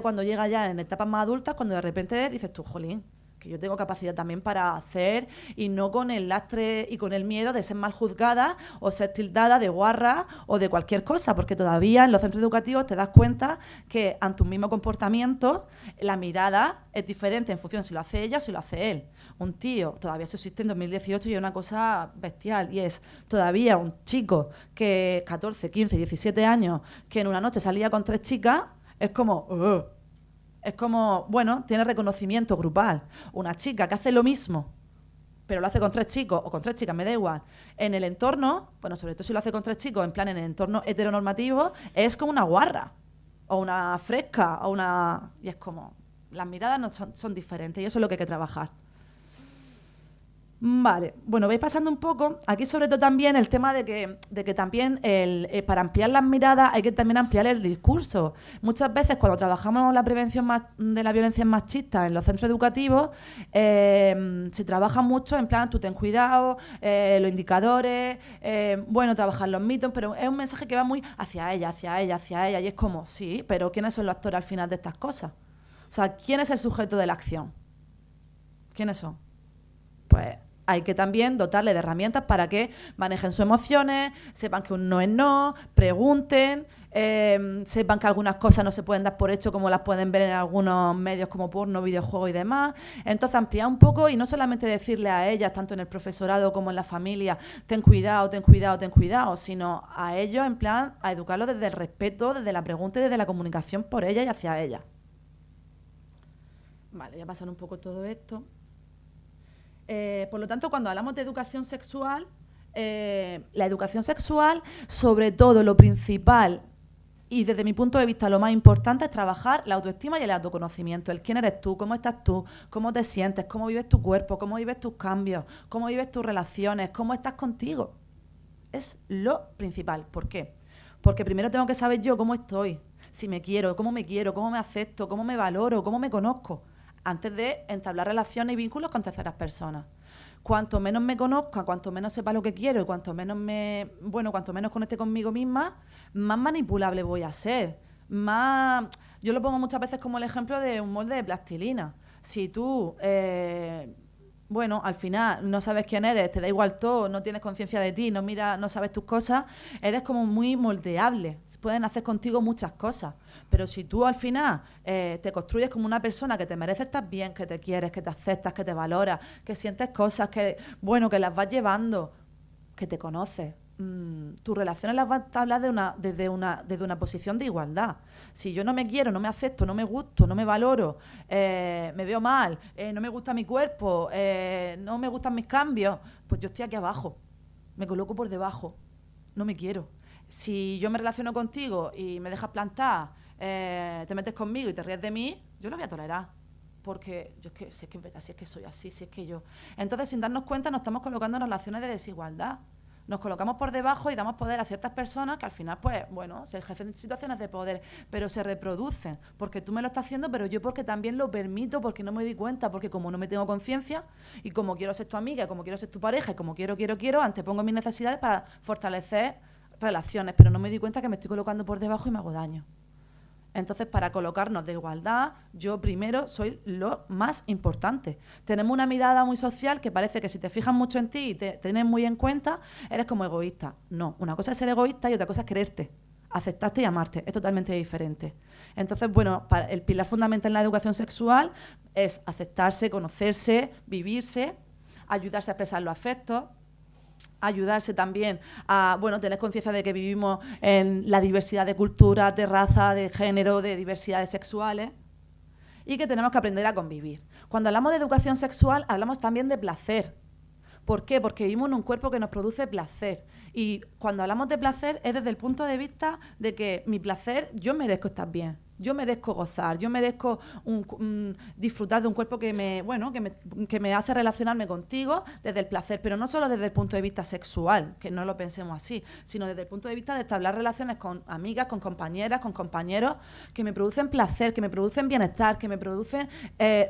Cuando llega ya en etapas más adultas, cuando de repente dices tú, jolín, que yo tengo capacidad también para hacer y no con el lastre y con el miedo de ser mal juzgada o ser tildada de guarra o de cualquier cosa, porque todavía en los centros educativos te das cuenta que ante un mismo comportamiento la mirada es diferente en función si lo hace ella o si lo hace él. Un tío, todavía eso existe en 2018 y es una cosa bestial, y es todavía un chico que 14, 15, 17 años que en una noche salía con 3 chicas, es como... Es como, bueno, tiene reconocimiento grupal. Una chica que hace lo mismo, pero lo hace con 3 chicos o con 3 chicas, me da igual. En el entorno, bueno, sobre todo si lo hace con 3 chicos, en plan en el entorno heteronormativo, es como una guarra, o una fresca, o una... Y es como, las miradas no son diferentes y eso es lo que hay que trabajar. Vale, bueno, vais pasando un poco, aquí sobre todo también el tema de que también para ampliar las miradas hay que también ampliar el discurso. Muchas veces cuando trabajamos la prevención de la violencia machista en los centros educativos, se trabaja mucho en plan, tú ten cuidado, los indicadores, bueno, trabajar los mitos, pero es un mensaje que va muy hacia ella, y es como, sí, pero ¿quiénes son los actores al final de estas cosas? O sea, ¿quién es el sujeto de la acción? ¿Quiénes son? Pues... hay que también dotarle de herramientas para que manejen sus emociones, sepan que un no es no, pregunten, sepan que algunas cosas no se pueden dar por hecho como las pueden ver en algunos medios como porno, videojuegos y demás. Entonces ampliar un poco y no solamente decirle a ellas, tanto en el profesorado como en la familia, ten cuidado, sino a ellos en plan a educarlos desde el respeto, desde la pregunta y desde la comunicación por ellas y hacia ellas. Vale, ya pasan un poco todo esto. Por lo tanto, cuando hablamos de educación sexual, la educación sexual, sobre todo lo principal y desde mi punto de vista lo más importante es trabajar la autoestima y el autoconocimiento, el quién eres tú, cómo estás tú, cómo te sientes, cómo vives tu cuerpo, cómo vives tus cambios, cómo vives tus relaciones, cómo estás contigo. Es lo principal. ¿Por qué? Porque primero tengo que saber yo cómo estoy, si me quiero, cómo me acepto, cómo me valoro, cómo me conozco, antes de entablar relaciones y vínculos con terceras personas. Cuanto menos me conozca, cuanto menos sepa lo que quiero y cuanto menos conecte conmigo misma, más manipulable voy a ser. Yo lo pongo muchas veces como el ejemplo de un molde de plastilina. Si tú, al final no sabes quién eres, te da igual todo, no tienes conciencia de ti, no sabes tus cosas, eres como muy moldeable. Pueden hacer contigo muchas cosas. Pero si tú al final te construyes como una persona que te merece estar bien, que te quieres, que te aceptas, que te valoras, que sientes cosas, que las vas llevando, que te conoces, tus relaciones las vas a hablar desde una posición de igualdad. Si yo no me quiero, no me acepto, no me gusto, no me valoro, me veo mal, no me gusta mi cuerpo, no me gustan mis cambios, pues yo estoy aquí abajo, me coloco por debajo, no me quiero. Si yo me relaciono contigo y me dejas plantar, te metes conmigo y te ríes de mí, yo lo voy a tolerar. Porque si es que soy así, si es que yo... Entonces, sin darnos cuenta, nos estamos colocando en relaciones de desigualdad. Nos colocamos por debajo y damos poder a ciertas personas que al final, pues, bueno, se ejercen situaciones de poder, pero se reproducen, porque tú me lo estás haciendo, pero yo porque también lo permito, porque no me doy cuenta, porque como no me tengo conciencia y como quiero ser tu amiga, como quiero ser tu pareja y como quiero, antepongo mis necesidades para fortalecer relaciones, pero no me doy cuenta que me estoy colocando por debajo y me hago daño. Entonces, para colocarnos de igualdad, yo primero soy lo más importante. Tenemos una mirada muy social que parece que si te fijas mucho en ti y te tienes muy en cuenta, eres como egoísta. No, una cosa es ser egoísta y otra cosa es quererte, aceptarte y amarte. Es totalmente diferente. Entonces, bueno, el pilar fundamental en la educación sexual es aceptarse, conocerse, vivirse, ayudarse a expresar los afectos, ayudarse también a, bueno, tener conciencia de que vivimos en la diversidad de culturas, de raza, de género, de diversidades sexuales y que tenemos que aprender a convivir. Cuando hablamos de educación sexual, hablamos también de placer. ¿Por qué? Porque vivimos en un cuerpo que nos produce placer. Y cuando hablamos de placer es desde el punto de vista de que mi placer, yo merezco estar bien. Yo merezco gozar, yo merezco disfrutar de un cuerpo que me hace relacionarme contigo desde el placer, pero no solo desde el punto de vista sexual, que no lo pensemos así, sino desde el punto de vista de establecer relaciones con amigas, con compañeras, con compañeros, que me producen placer, que me producen bienestar, que me producen,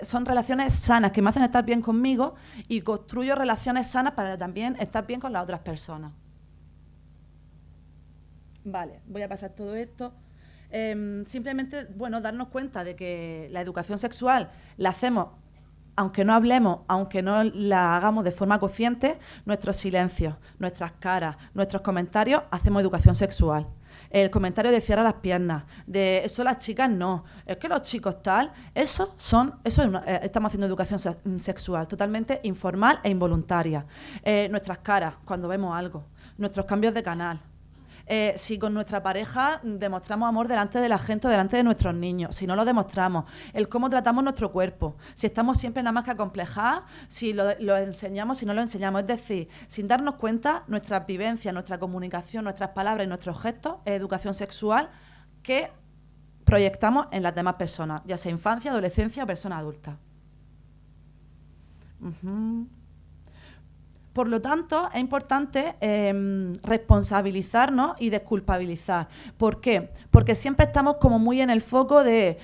son relaciones sanas, que me hacen estar bien conmigo y construyo relaciones sanas para también estar bien con las otras personas. Vale, voy a pasar todo esto. Simplemente, bueno, darnos cuenta de que la educación sexual la hacemos, aunque no hablemos, aunque no la hagamos de forma consciente, nuestros silencios, nuestras caras, nuestros comentarios, hacemos educación sexual. El comentario de cierra las piernas, de eso las chicas no, es que los chicos tal, estamos haciendo educación sexual, totalmente informal e involuntaria. Nuestras caras, cuando vemos algo, nuestros cambios de canal. Si con nuestra pareja demostramos amor delante de la gente o delante de nuestros niños, si no lo demostramos, el cómo tratamos nuestro cuerpo, si estamos siempre nada más que acomplejadas, si lo enseñamos, si no lo enseñamos. Es decir, sin darnos cuenta, nuestras vivencias, nuestra comunicación, nuestras palabras y nuestros gestos es educación sexual que proyectamos en las demás personas, ya sea infancia, adolescencia o persona adulta. Por lo tanto, es importante responsabilizarnos y desculpabilizar. ¿Por qué? Porque siempre estamos como muy en el foco de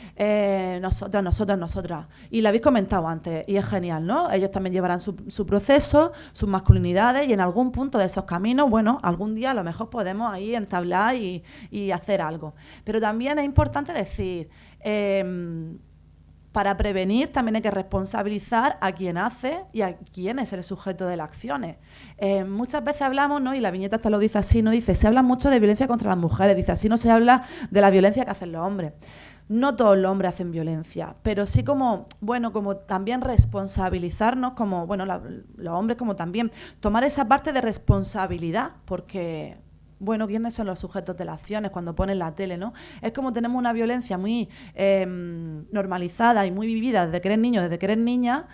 nosotras. Y lo habéis comentado antes, y es genial, ¿no? Ellos también llevarán su proceso, sus masculinidades, y en algún punto de esos caminos, bueno, algún día a lo mejor podemos ahí entablar y hacer algo. Pero también es importante decir... para prevenir también hay que responsabilizar a quien hace y a quién es el sujeto de las acciones. Muchas veces hablamos, ¿no? Y la viñeta hasta lo dice así, ¿no? Dice, se habla mucho de violencia contra las mujeres, dice, así no se habla de la violencia que hacen los hombres. No todos los hombres hacen violencia, pero sí como también responsabilizarnos, como, bueno, los hombres como también tomar esa parte de responsabilidad, porque... Bueno, ¿quiénes son los sujetos de las acciones cuando ponen la tele, no? Es como tenemos una violencia muy normalizada y muy vivida desde que eres niño, desde que eres niña,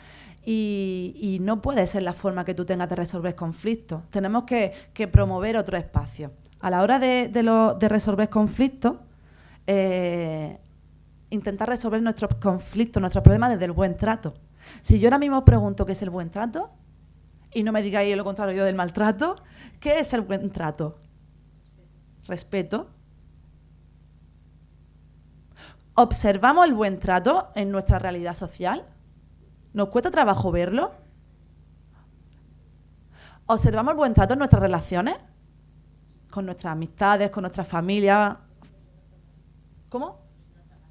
y no puede ser la forma que tú tengas de resolver conflictos. Tenemos que promover otro espacio. A la hora de resolver conflictos, intentar resolver nuestros conflictos, nuestros problemas desde el buen trato. Si yo ahora mismo os pregunto qué es el buen trato, y no me digáis lo contrario yo del maltrato, ¿qué es el buen trato? Respeto. ¿Observamos el buen trato en nuestra realidad social? ¿Nos cuesta trabajo verlo? ¿Observamos el buen trato en nuestras relaciones? Con nuestras amistades, con nuestra familia. ¿Cómo?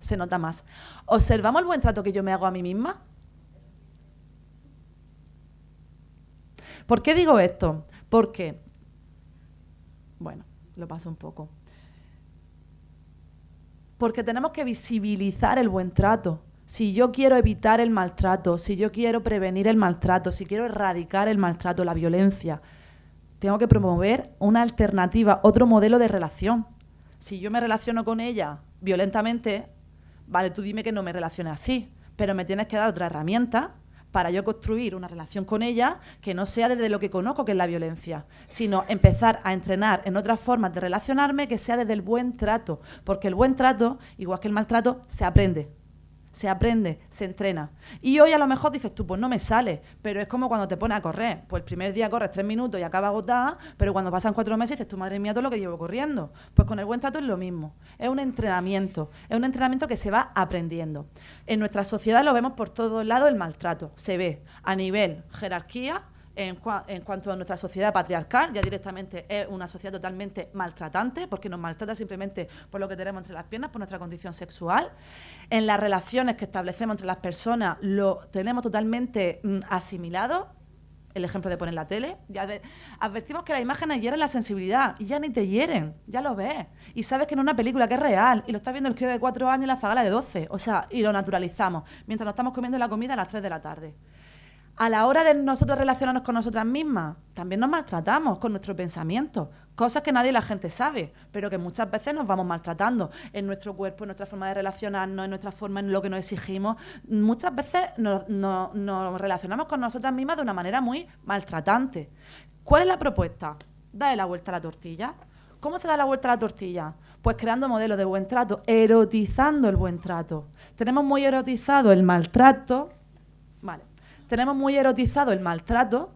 Se nota más. ¿Observamos el buen trato que yo me hago a mí misma? ¿Por qué digo esto? Porque, bueno, lo paso un poco. Porque tenemos que visibilizar el buen trato. Si yo quiero evitar el maltrato, si yo quiero prevenir el maltrato, si quiero erradicar el maltrato, la violencia, tengo que promover una alternativa, otro modelo de relación. Si yo me relaciono con ella violentamente, vale, tú dime que no me relacione así, pero me tienes que dar otra herramienta para yo construir una relación con ella que no sea desde lo que conozco, que es la violencia, sino empezar a entrenar en otras formas de relacionarme que sea desde el buen trato, porque el buen trato, igual que el maltrato, se aprende. se aprende, se entrena. Y hoy a lo mejor dices tú, pues no me sale, pero es como cuando te pones a correr. Pues el primer día corres 3 minutos y acabas agotada, pero cuando pasan 4 meses dices tú, madre mía, todo lo que llevo corriendo. Pues con el buen trato es lo mismo. Es un entrenamiento que se va aprendiendo. En nuestra sociedad lo vemos por todos lados el maltrato. Se ve a nivel jerarquía, en cuanto a nuestra sociedad patriarcal, ya directamente es una sociedad totalmente maltratante, porque nos maltrata simplemente por lo que tenemos entre las piernas, por nuestra condición sexual. En las relaciones que establecemos entre las personas lo tenemos totalmente asimilado. El ejemplo de poner la tele. Ya advertimos que las imágenes hieren la sensibilidad y ya ni te hieren, ya lo ves. Y sabes que no es una película, que es real. Y lo está viendo el crío de 4 años y la zagala de 12. O sea, y lo naturalizamos, mientras nos estamos comiendo la comida a las 3 de la tarde. A la hora de nosotros relacionarnos con nosotras mismas, también nos maltratamos con nuestro pensamiento, cosas que nadie y la gente sabe, pero que muchas veces nos vamos maltratando en nuestro cuerpo, en nuestra forma de relacionarnos, en nuestra forma, en lo que nos exigimos. Muchas veces nos relacionamos con nosotras mismas de una manera muy maltratante. ¿Cuál es la propuesta? Dale la vuelta a la tortilla. ¿Cómo se da la vuelta a la tortilla? Pues creando modelos de buen trato, erotizando el buen trato. Tenemos muy erotizado el maltrato, vale. Tenemos muy erotizado el maltrato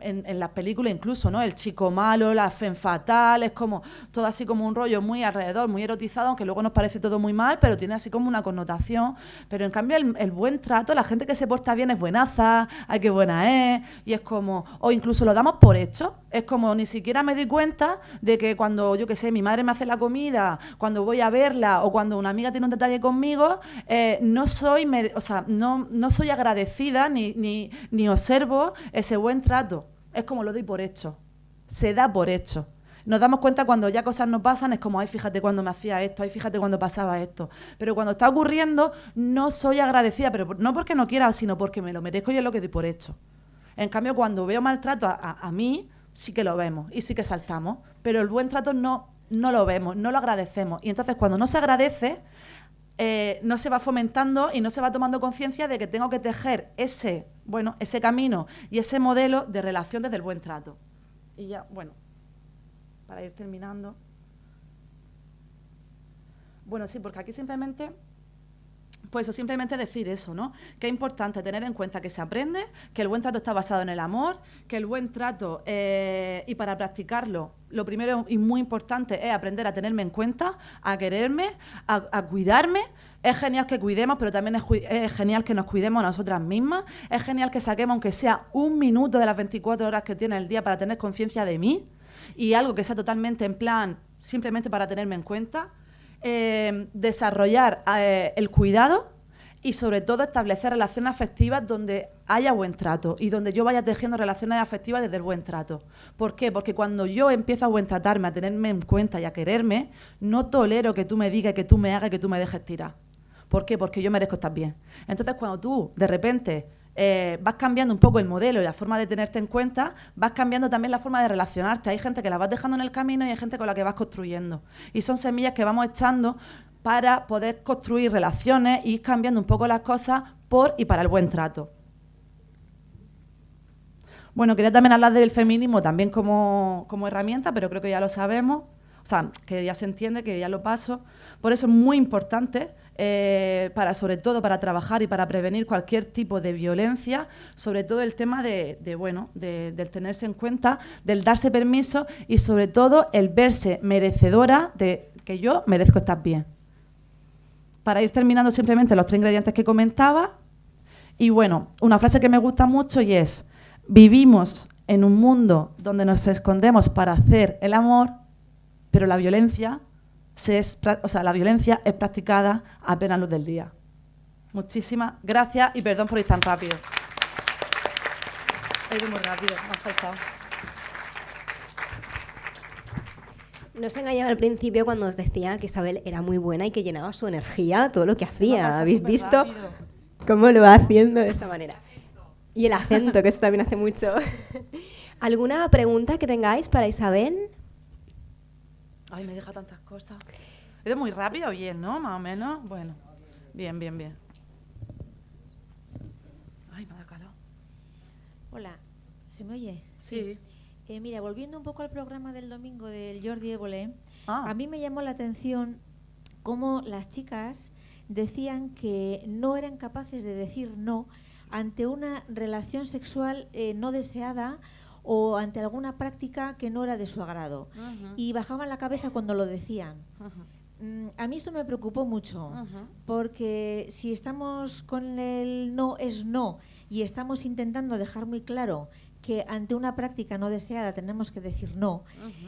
en las películas incluso, ¿no? El chico malo, la femme fatal, es como todo así como un rollo muy alrededor, muy erotizado, aunque luego nos parece todo muy mal, pero tiene así como una connotación. Pero en cambio el buen trato, la gente que se porta bien es buenaza, ay, qué buena es, y es como, o incluso lo damos por hecho, es como ni siquiera me doy cuenta de que cuando, yo qué sé, mi madre me hace la comida, cuando voy a verla o cuando una amiga tiene un detalle conmigo, no soy agradecida ni observo ese buen trato. Es como lo doy por hecho. Se da por hecho. Nos damos cuenta cuando ya cosas nos pasan, es como, ay, fíjate cuando me hacía esto, ay, fíjate cuando pasaba esto. Pero cuando está ocurriendo, no soy agradecida, pero no porque no quiera, sino porque me lo merezco y es lo que doy por hecho. En cambio, cuando veo maltrato a mí, sí que lo vemos y sí que saltamos. Pero el buen trato no lo vemos, no lo agradecemos. Y entonces, cuando no se agradece, no se va fomentando y no se va tomando conciencia de que tengo que tejer ese camino y ese modelo de relación desde el buen trato. Y ya, bueno, para ir terminando. Bueno, sí, porque aquí simplemente, pues eso, simplemente decir eso, ¿no? Que es importante tener en cuenta que se aprende, que el buen trato está basado en el amor, que el buen trato, y para practicarlo, lo primero y muy importante es aprender a tenerme en cuenta, a quererme, a cuidarme. Es genial que cuidemos, pero también es genial que nos cuidemos a nosotras mismas. Es genial que saquemos, aunque sea 1 minuto de las 24 horas que tiene el día para tener conciencia de mí y algo que sea totalmente en plan, simplemente para tenerme en cuenta. Desarrollar el cuidado y sobre todo establecer relaciones afectivas donde haya buen trato y donde yo vaya tejiendo relaciones afectivas desde el buen trato. ¿Por qué? Porque cuando yo empiezo a buen tratarme, a tenerme en cuenta y a quererme, no tolero que tú me digas, que tú me hagas, que tú me dejes tirar. ¿Por qué? Porque yo merezco estar bien. Entonces, cuando tú, de repente, vas cambiando un poco el modelo y la forma de tenerte en cuenta, vas cambiando también la forma de relacionarte. Hay gente que la vas dejando en el camino y hay gente con la que vas construyendo. Y son semillas que vamos echando para poder construir relaciones y ir cambiando un poco las cosas por y para el buen trato. Bueno, quería también hablar del feminismo también como herramienta, pero creo que ya lo sabemos. O sea, que ya se entiende, que ya lo paso. Por eso es muy importante, sobre todo para trabajar y para prevenir cualquier tipo de violencia, sobre todo el tema del tenerse en cuenta, del darse permiso y sobre todo el verse merecedora de que yo merezco estar bien. Para ir terminando simplemente los 3 ingredientes que comentaba. Y bueno, una frase que me gusta mucho y es: vivimos en un mundo donde nos escondemos para hacer el amor, pero la violencia es practicada a plena luz del día. Muchísimas gracias y perdón por ir tan rápido. He ido muy rápido, me ha faltado. No se engañaba al principio cuando os decía que Isabel era muy buena y que llenaba su energía todo lo que hacía. ¿Habéis visto rápido cómo lo va haciendo de esa manera? Y el acento, que eso también hace mucho. ¿Alguna pregunta que tengáis para Isabel? Ay, me deja tantas cosas. He ido muy rápido, bien, ¿no? Más o menos. Bueno, bien. Ay, me da calor. Hola, ¿se me oye? Sí. Mira, volviendo un poco al programa del domingo del Jordi Évole, Ah. a mí me llamó la atención cómo las chicas decían que no eran capaces de decir no ante una relación sexual no deseada o ante alguna práctica que no era de su agrado. Y bajaban la cabeza cuando lo decían. A mí esto me preocupó mucho, porque si estamos con el no es no y estamos intentando dejar muy claro que ante una práctica no deseada tenemos que decir no,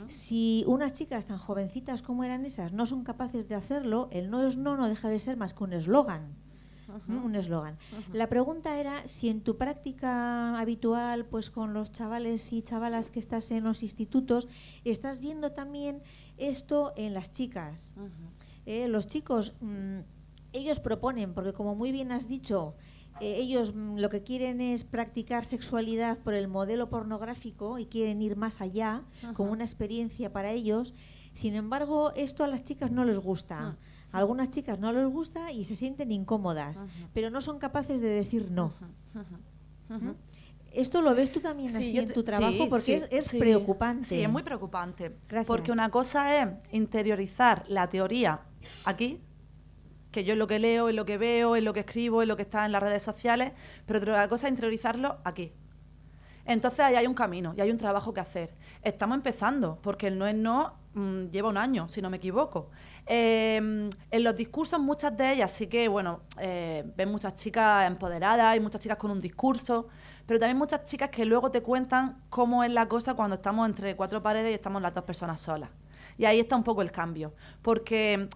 si unas chicas tan jovencitas como eran esas no son capaces de hacerlo, el no es no deja de ser más que un eslogan. Un eslogan. La pregunta era si en tu práctica habitual, pues con los chavales y chavalas que estás en los institutos, estás viendo también esto en las chicas. Los chicos, ellos proponen, porque como muy bien has dicho, ellos lo que quieren es practicar sexualidad por el modelo pornográfico y quieren ir más allá, como una experiencia para ellos. Sin embargo, esto a las chicas no les gusta. A algunas chicas no les gusta y se sienten incómodas, pero no son capaces de decir no. ¿Esto lo ves tú también así en tu trabajo? Porque es preocupante. Sí, es muy preocupante. Gracias. Porque una cosa es interiorizar la teoría aquí, que yo es lo que leo, es lo que veo, es lo que escribo, es lo que está en las redes sociales, pero otra cosa es interiorizarlo aquí. Entonces ahí hay un camino y hay un trabajo que hacer. Estamos empezando, porque el no es no lleva un año, si no me equivoco. En los discursos, muchas de ellas sí que, ven muchas chicas empoderadas y muchas chicas con un discurso, pero también muchas chicas que luego te cuentan cómo es la cosa cuando estamos entre cuatro paredes y estamos las dos personas solas. Y ahí está un poco el cambio, porque,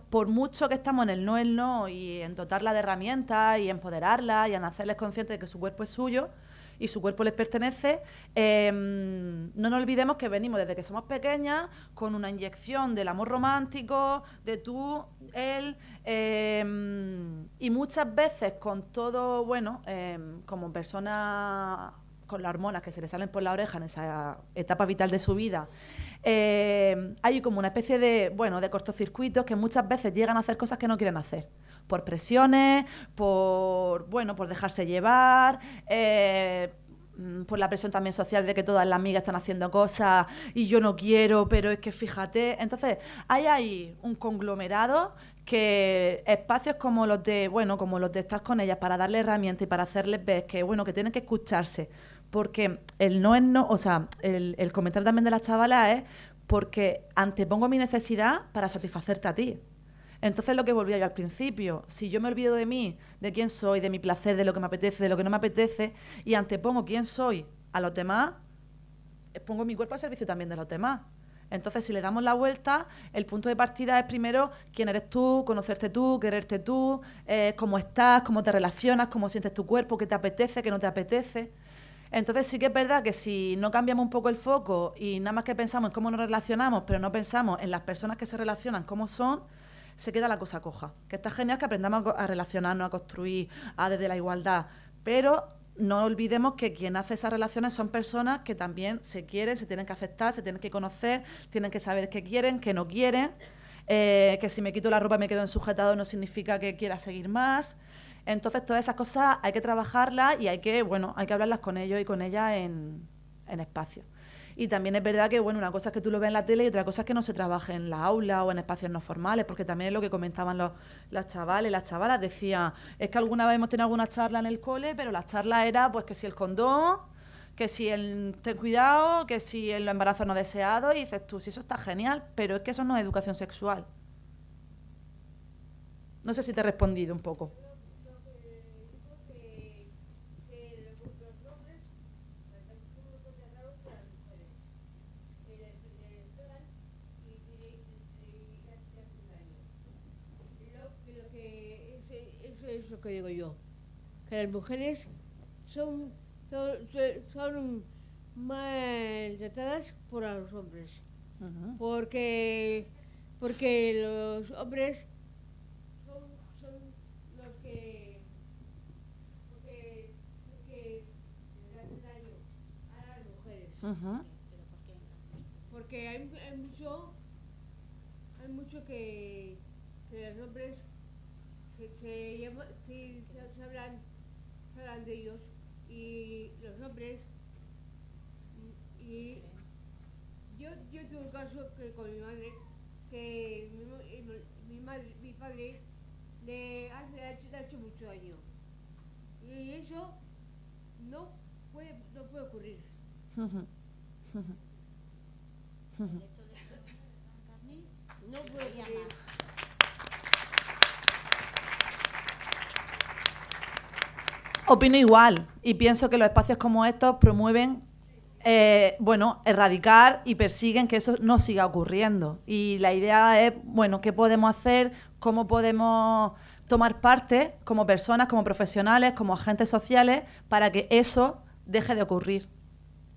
por mucho que estamos en el no y en dotarla de herramientas y empoderarla y en hacerles conscientes de que su cuerpo es suyo y su cuerpo les pertenece, no nos olvidemos que venimos desde que somos pequeñas con una inyección del amor romántico, de tú, él, y muchas veces con todo, como personas con las hormonas que se le salen por la oreja en esa etapa vital de su vida, hay como una especie de cortocircuitos que muchas veces llegan a hacer cosas que no quieren hacer. Por presiones, por dejarse llevar, por la presión también social de que todas las amigas están haciendo cosas y yo no quiero, pero es que fíjate. Entonces, hay un conglomerado que espacios como los de estar con ellas para darles herramientas y para hacerles ver que tienen que escucharse, porque el no es no, o sea, el comentario también de las chavalas es porque antepongo mi necesidad para satisfacerte a ti. Entonces, lo que volvía yo al principio, si yo me olvido de mí, de quién soy, de mi placer, de lo que me apetece, de lo que no me apetece, y antepongo quién soy a los demás, pongo mi cuerpo al servicio también de los demás. Entonces, si le damos la vuelta, el punto de partida es primero quién eres tú, conocerte tú, quererte tú, cómo estás, cómo te relacionas, cómo sientes tu cuerpo, qué te apetece, qué no te apetece. Entonces sí que es verdad que si no cambiamos un poco el foco y nada más que pensamos en cómo nos relacionamos, pero no pensamos en las personas que se relacionan, cómo son, se queda la cosa coja. Que está genial que aprendamos a relacionarnos, a construir, desde la igualdad, pero no olvidemos que quien hace esas relaciones son personas que también se quieren, se tienen que aceptar, se tienen que conocer, tienen que saber qué quieren, qué no quieren, que si me quito la ropa y me quedo en sujetado no significa que quiera seguir más. Entonces todas esas cosas hay que trabajarlas y hay que hablarlas con ellos y con ellas en espacio. Y también es verdad que, una cosa es que tú lo ves en la tele y otra cosa es que no se trabaje en la aula o en espacios no formales, porque también es lo que comentaban los chavales, las chavalas, decían, es que alguna vez hemos tenido alguna charla en el cole, pero la charla era, pues, que si el condón, que si el ten cuidado, que si el embarazo no deseado, y dices tú, sí, eso está genial, pero es que eso no es educación sexual. No sé si te he respondido un poco. Es lo que digo yo, que las mujeres son maltratadas por los hombres, porque los hombres son los que le hacen daño a las mujeres, porque hay mucho que los hombres se hablan de ellos, y los hombres, y yo tuve un caso que con mi madre, que mi padre le 18 años. Y eso no puede ocurrir. No puede ocurrir. Opino igual y pienso que los espacios como estos promueven, erradicar y persiguen que eso no siga ocurriendo. Y la idea es, ¿qué podemos hacer? ¿Cómo podemos tomar parte como personas, como profesionales, como agentes sociales para que eso deje de ocurrir?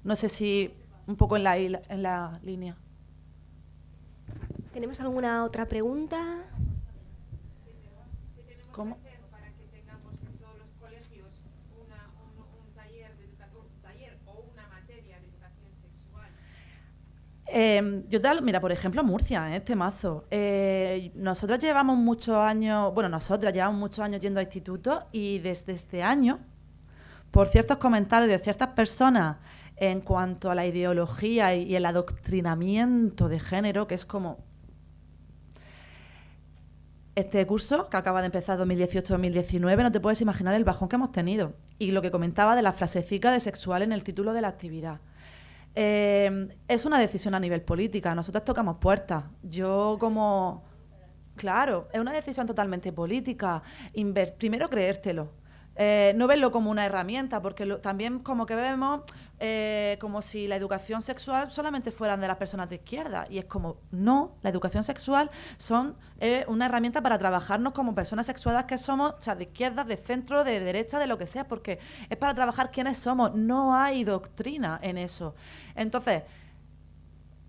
No sé si un poco en la línea. ¿Tenemos alguna otra pregunta? ¿Cómo? Mira, por ejemplo, Murcia, temazo. Nosotras llevamos muchos años yendo a institutos y desde este año, por ciertos comentarios de ciertas personas en cuanto a la ideología y el adoctrinamiento de género, que es como este curso que acaba de empezar 2018-2019, no te puedes imaginar el bajón que hemos tenido. Y lo que comentaba de la frasecica de sexual en el título de la actividad. Es una decisión a nivel política. Nosotros tocamos puertas. Claro, es una decisión totalmente política. Primero creértelo. No verlo como una herramienta, porque también como que vemos como si la educación sexual solamente fueran de las personas de izquierda. Y es como, no, la educación sexual son una herramienta para trabajarnos como personas sexuadas que somos, o sea, de izquierda, de centro, de derecha, de lo que sea, porque es para trabajar quiénes somos. No hay doctrina en eso. Entonces,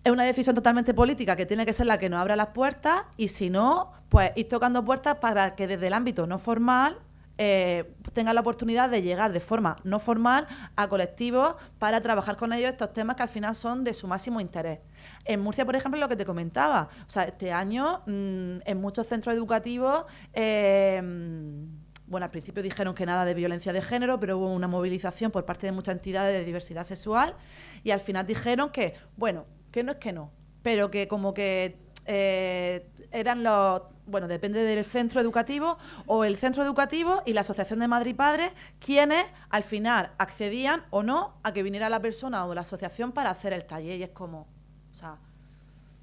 es una decisión totalmente política que tiene que ser la que nos abra las puertas y si no, pues ir tocando puertas para que desde el ámbito no formal tengan la oportunidad de llegar de forma no formal a colectivos para trabajar con ellos estos temas que al final son de su máximo interés. En Murcia, por ejemplo, lo que te comentaba, o sea, este año en muchos centros educativos, al principio dijeron que nada de violencia de género, pero hubo una movilización por parte de muchas entidades de diversidad sexual y al final dijeron que, que no es que no, pero que como que eran los... depende del centro educativo o el centro educativo y la Asociación de Madres y Padres quienes al final accedían o no a que viniera la persona o la asociación para hacer el taller. Y es como, o sea,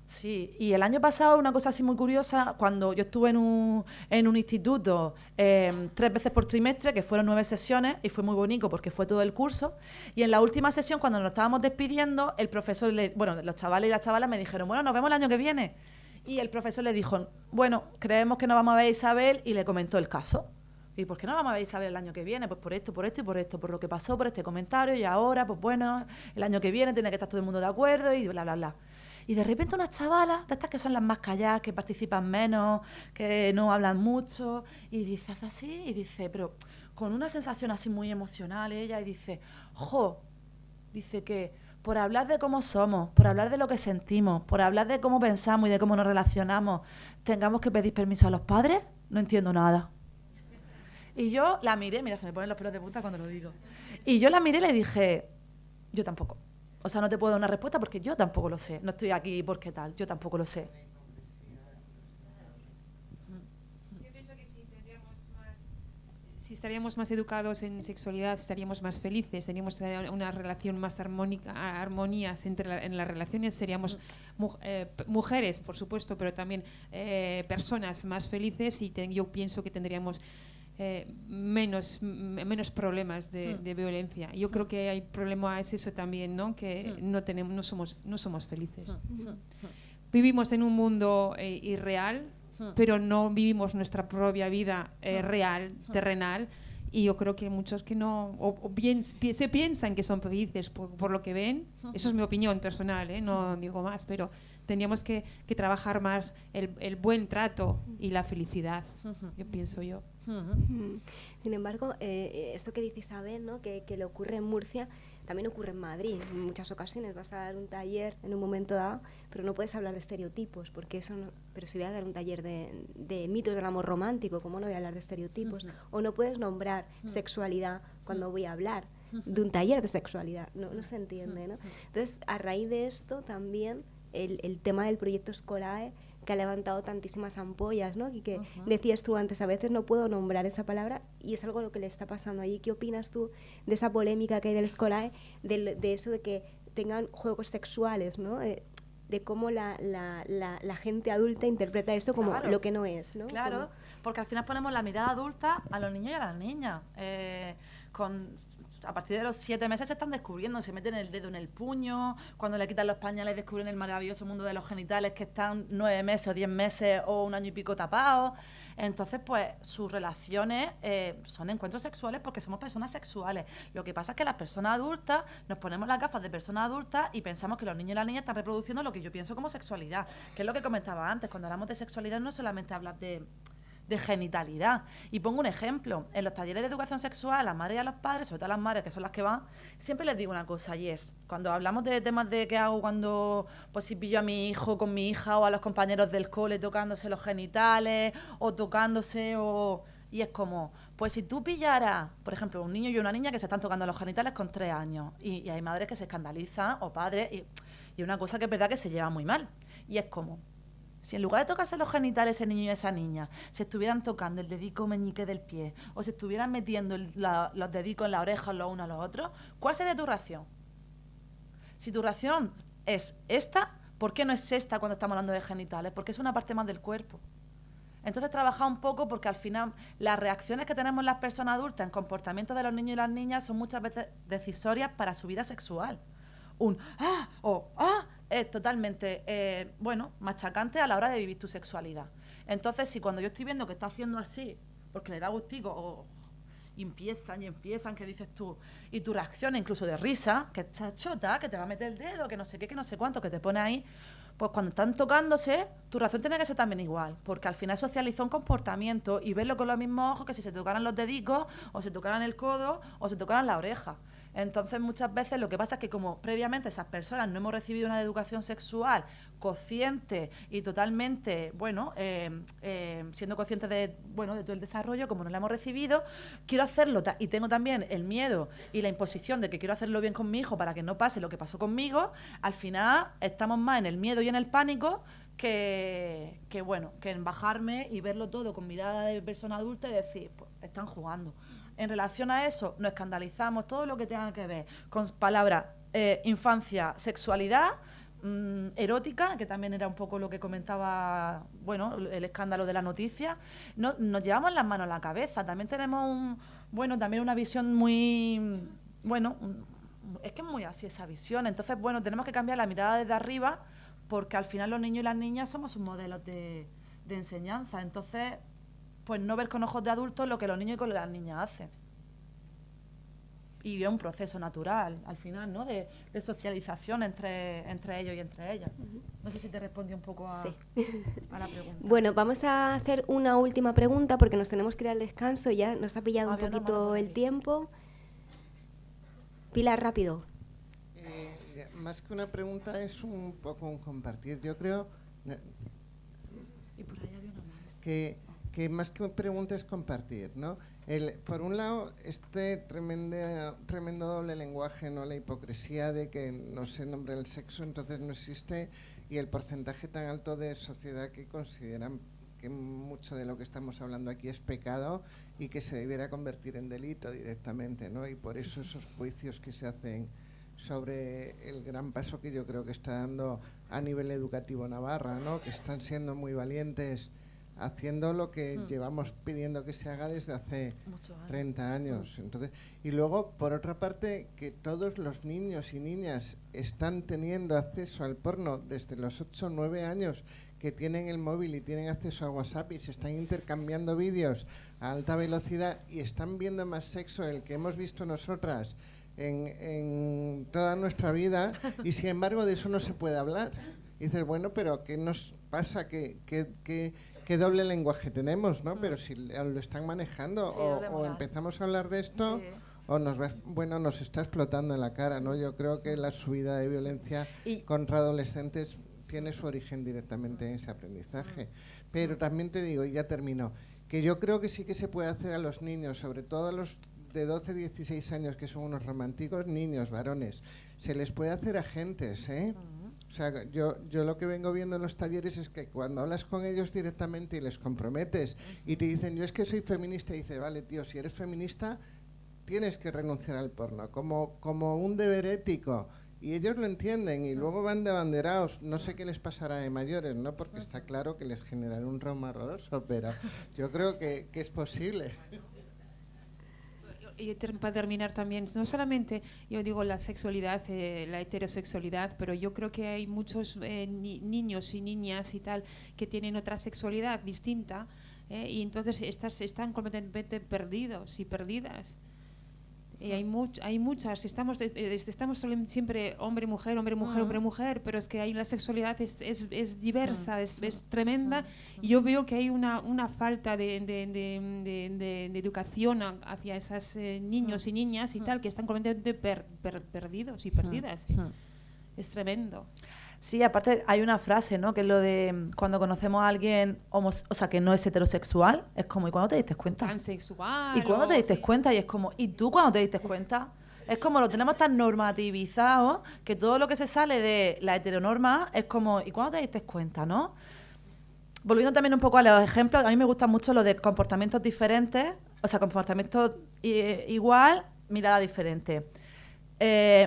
sí. Y el año pasado una cosa así muy curiosa, cuando yo estuve en un instituto 3 veces por trimestre, que fueron 9 sesiones y fue muy bonito porque fue todo el curso, y en la última sesión cuando nos estábamos despidiendo, el profesor, los chavales y las chavalas me dijeron, nos vemos el año que viene. Y el profesor le dijo, creemos que no vamos a ver a Isabel, y le comentó el caso. ¿Y por qué no vamos a ver a Isabel el año que viene? Pues por esto, por esto y por esto, por lo que pasó, por este comentario, y ahora, el año que viene tiene que estar todo el mundo de acuerdo y bla, bla, bla. Y de repente unas chavalas, de estas que son las más calladas, que participan menos, que no hablan mucho, y dice, hace así, y dice, pero con una sensación así muy emocional ella, y dice, dice que por hablar de cómo somos, por hablar de lo que sentimos, por hablar de cómo pensamos y de cómo nos relacionamos, tengamos que pedir permiso a los padres, no entiendo nada. Y yo la miré, mira, se me ponen los pelos de punta cuando lo digo. Y yo la miré y le dije, yo tampoco. O sea, no te puedo dar una respuesta porque yo tampoco lo sé. No estoy aquí porque tal, yo tampoco lo sé. Si estaríamos más educados en sexualidad, estaríamos más felices, teníamos una relación más armonías en las relaciones, seríamos mujeres, por supuesto, pero también personas más felices y yo pienso que tendríamos menos problemas de violencia. Yo creo que hay problema es eso también, ¿no? Que no somos felices. Vivimos en un mundo irreal, pero no vivimos nuestra propia vida real, terrenal, y yo creo que hay muchos que no, o bien se piensan que son felices por lo que ven. Eso es mi opinión personal, no digo más, pero tendríamos que trabajar más el buen trato y la felicidad, pienso yo. Sin embargo, eso que dice Isabel, ¿no? que le ocurre en Murcia, también ocurre en Madrid. En muchas ocasiones vas a dar un taller en un momento dado, pero no puedes hablar de estereotipos, porque eso no, pero si voy a dar un taller de mitos del amor romántico, ¿cómo no voy a hablar de estereotipos? O no puedes nombrar sexualidad cuando voy a hablar de un taller de sexualidad, no se entiende, ¿no? Entonces, a raíz de esto también el tema del proyecto Escolae ha levantado tantísimas ampollas, ¿no? Y que decías tú antes, a veces no puedo nombrar esa palabra y es algo lo que le está pasando allí. ¿Qué opinas tú de esa polémica que hay del Escolae, de eso de que tengan juegos sexuales, ¿no? De cómo la gente adulta interpreta eso como Claro. lo que no es, ¿no? Claro, porque al final ponemos la mirada adulta a los niños y a las niñas. A partir de los 7 meses se están descubriendo, se meten el dedo en el puño, cuando le quitan los pañales descubren el maravilloso mundo de los genitales que están 9 meses o 10 meses o un año y pico tapados. Entonces, pues, sus relaciones son encuentros sexuales porque somos personas sexuales. Lo que pasa es que las personas adultas nos ponemos las gafas de personas adultas y pensamos que los niños y las niñas están reproduciendo lo que yo pienso como sexualidad, que es lo que comentaba antes. Cuando hablamos de sexualidad no solamente hablas de genitalidad. Y pongo un ejemplo. En los talleres de educación sexual, a las madres y a los padres, sobre todo a las madres, que son las que van, siempre les digo una cosa, y es, cuando hablamos de temas de qué hago cuando, pues si pillo a mi hijo con mi hija o a los compañeros del cole tocándose los genitales o tocándose o... Y es como, pues si tú pillaras, por ejemplo, un niño y una niña que se están tocando los genitales con 3 años y hay madres que se escandalizan o padres y una cosa que es verdad que se lleva muy mal. Y es como... Si en lugar de tocarse los genitales ese niño y esa niña se estuvieran tocando el dedico meñique del pie o se estuvieran metiendo los dedicos en la oreja los unos a los otros, ¿cuál sería tu reacción? Si tu reacción es esta, ¿por qué no es esta cuando estamos hablando de genitales? Porque es una parte más del cuerpo. Entonces trabajar un poco porque al final las reacciones que tenemos las personas adultas en comportamientos de los niños y las niñas son muchas veces decisorias para su vida sexual. Un ¡ah! O ¡ah! Es totalmente, machacante a la hora de vivir tu sexualidad. Entonces, si cuando yo estoy viendo que está haciendo así, porque le da gustico, y empiezan, que dices tú, y tu reacción incluso de risa, que está chota, que te va a meter el dedo, que no sé qué, que no sé cuánto, que te pone ahí, pues cuando están tocándose, tu reacción tiene que ser también igual, porque al final socializa un comportamiento y verlo con los mismos ojos que si se tocaran los dedicos, o se tocaran el codo, o se tocaran la oreja. Entonces, muchas veces lo que pasa es que como previamente esas personas no hemos recibido una educación sexual consciente y totalmente, siendo conscientes de todo el desarrollo, como no la hemos recibido, quiero hacerlo y tengo también el miedo y la imposición de que quiero hacerlo bien con mi hijo para que no pase lo que pasó conmigo, al final estamos más en el miedo y en el pánico que en bajarme y verlo todo con mirada de persona adulta y decir, pues están jugando. En relación a eso, nos escandalizamos todo lo que tenga que ver con palabras infancia, sexualidad, erótica, que también era un poco lo que comentaba, el escándalo de la noticia. Nos llevamos las manos a la cabeza. También tenemos también una visión muy, es que es muy así esa visión. Entonces, tenemos que cambiar la mirada desde arriba porque al final los niños y las niñas somos sus modelos de enseñanza. Entonces, pues no ver con ojos de adultos lo que los niños y con las niñas hacen. Y es un proceso natural, al final, ¿no? De socialización entre ellos y entre ellas. No sé si te respondí un poco a la pregunta. Bueno, vamos a hacer una última pregunta porque nos tenemos que ir al descanso, ya nos ha pillado un poquito el tiempo. Pilar, rápido. Más que una pregunta es un poco un compartir. Yo creo Y por ahí había una más. que más que pregunta es compartir, ¿no? Por un lado, este tremendo doble lenguaje, ¿no? La hipocresía de que no se nombra el sexo, entonces no existe, y el porcentaje tan alto de sociedad que consideran que mucho de lo que estamos hablando aquí es pecado y que se debiera convertir en delito directamente, ¿no? Y por eso esos juicios que se hacen sobre el gran paso que yo creo que está dando a nivel educativo Navarra, ¿no? Que están siendo muy valientes haciendo lo que llevamos pidiendo que se haga desde hace 30 años. Entonces, y luego, por otra parte, que todos los niños y niñas están teniendo acceso al porno desde los 8 o 9 años, que tienen el móvil y tienen acceso a WhatsApp y se están intercambiando vídeos a alta velocidad y están viendo más sexo del que hemos visto nosotras en toda nuestra vida, y sin embargo de eso no se puede hablar. Y dices, bueno, pero ¿qué nos pasa? ¿Qué doble lenguaje tenemos, ¿no? Pero si lo están manejando, sí, o empezamos a hablar de esto, o nos está explotando en la cara, ¿no? Yo creo que la subida de violencia contra adolescentes tiene su origen directamente en ese aprendizaje. Pero también te digo, y ya termino, que yo creo que sí que se puede hacer a los niños, sobre todo a los de 12, 16 años, que son unos románticos, niños, varones, se les puede hacer agentes, ¿eh? O sea, yo lo que vengo viendo en los talleres es que cuando hablas con ellos directamente y les comprometes y te dicen, yo es que soy feminista, y dice, vale, tío, si eres feminista tienes que renunciar al porno como un deber ético. Y ellos lo entienden y luego van de abanderados. No sé qué les pasará de mayores, ¿no? Porque está claro que les generará un trauma horroroso, pero yo creo que es posible. Y para terminar también, no solamente yo digo la sexualidad, la heterosexualidad, pero yo creo que hay muchos niños y niñas y tal que tienen otra sexualidad distinta, y entonces están completamente perdidos y perdidas. Y hay muchas, estamos siempre hombre, mujer, hombre, mujer, pero es que ahí la sexualidad es diversa, es tremenda, y yo veo que hay una falta de educación hacia esos niños y niñas y tal, que están completamente perdidos y perdidas. Es tremendo. Sí, aparte hay una frase, ¿no? Que es lo de cuando conocemos a alguien que no es heterosexual, es como, ¿y cuándo te diste cuenta? Pansexual. ¿Y cuándo te diste sí. cuenta? Y es como, ¿y tú cuándo te diste cuenta? Es como lo tenemos tan normativizado que todo lo que se sale de la heteronorma es como, ¿y cuándo te diste cuenta, no? Volviendo también un poco a los ejemplos, a mí me gusta mucho lo de comportamientos diferentes, o sea, comportamientos igual, mirada diferente.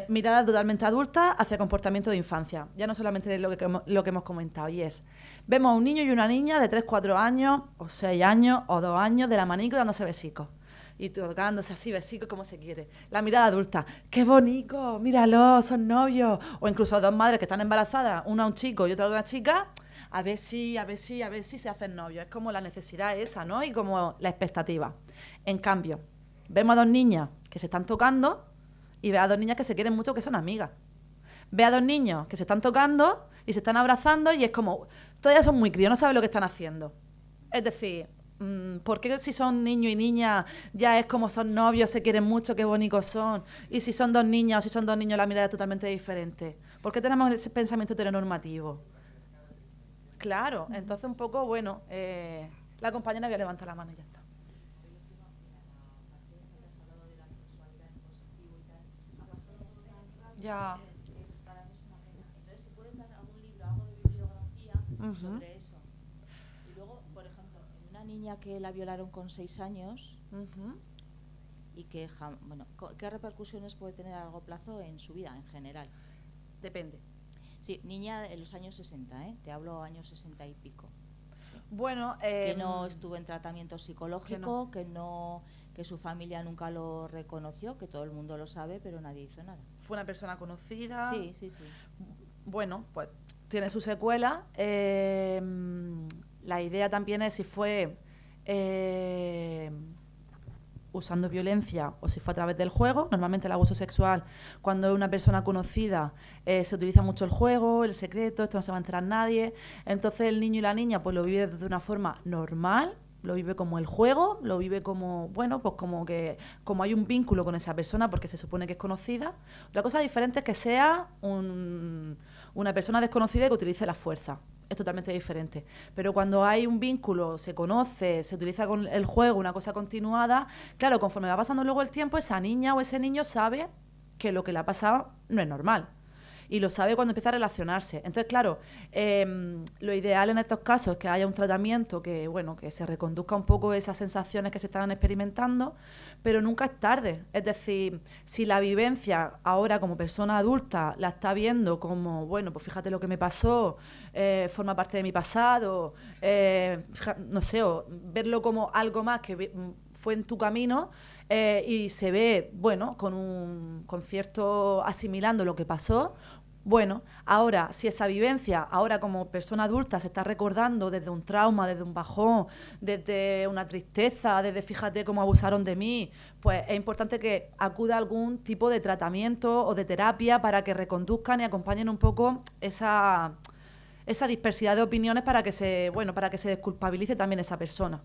Mirada totalmente adulta hacia comportamiento de infancia. Ya no solamente lo que hemos comentado, y es, vemos a un niño y una niña de 3, 4 años, o 6 años, o 2 años, de la manica dándose besicos. Y tocándose así, besicos, como se quiere. La mirada adulta, ¡qué bonito! ¡Míralo! ¡Son novios! O incluso dos madres que están embarazadas, una a un chico y otra a una chica, a ver si se hacen novios. Es como la necesidad esa, ¿no? Y como la expectativa. En cambio, vemos a dos niñas que se están tocando y ve a dos niñas que se quieren mucho, que son amigas. Ve a dos niños que se están tocando y se están abrazando y es como, todavía son muy críos, no saben lo que están haciendo. Es decir, ¿por qué si son niño y niña ya es como son novios, se quieren mucho, qué bonitos son? Y si son dos niñas o si son dos niños la mirada es totalmente diferente. ¿Por qué tenemos ese pensamiento heteronormativo? Claro, entonces un poco, bueno, la compañera voy a levantar la mano y ya está. Ya. Para mí es una pena. Entonces, si puedes dar algún libro, algo de bibliografía sobre eso. Y luego, por ejemplo, en una niña que la violaron con 6 años y que, ¿qué repercusiones puede tener a largo plazo en su vida en general? Depende. Sí, niña en los años 60, te hablo años 60 y pico. Sí. Bueno, que no estuvo en tratamiento psicológico, que su familia nunca lo reconoció, que todo el mundo lo sabe, pero nadie hizo nada. Fue una persona conocida. Sí. Bueno, pues tiene su secuela. La idea también es si fue usando violencia o si fue a través del juego. Normalmente el abuso sexual, cuando es una persona conocida, se utiliza mucho el juego, el secreto, esto no se va a enterar nadie. Entonces el niño y la niña pues lo vive de una forma normal, lo vive como el juego, lo vive como, bueno, pues como hay un vínculo con esa persona porque se supone que es conocida. Otra cosa diferente es que sea una persona desconocida y que utilice la fuerza. Es totalmente diferente. Pero cuando hay un vínculo, se conoce, se utiliza con el juego, una cosa continuada, claro, conforme va pasando luego el tiempo, esa niña o ese niño sabe que lo que le ha pasado no es normal. Y lo sabe cuando empieza a relacionarse. Entonces, claro, lo ideal en estos casos es que haya un tratamiento que, bueno, que se reconduzca un poco esas sensaciones que se estaban experimentando, pero nunca es tarde. Es decir, si la vivencia ahora como persona adulta la está viendo como, bueno, pues fíjate lo que me pasó, forma parte de mi pasado, no sé, o verlo como algo más que fue en tu camino, y se ve, bueno, con cierto asimilando lo que pasó. Bueno, ahora, si esa vivencia, ahora como persona adulta, se está recordando desde un trauma, desde un bajón, desde una tristeza, desde fíjate cómo abusaron de mí, pues es importante que acuda a algún tipo de tratamiento o de terapia para que reconduzcan y acompañen un poco esa dispersidad de opiniones para que se desculpabilice también esa persona.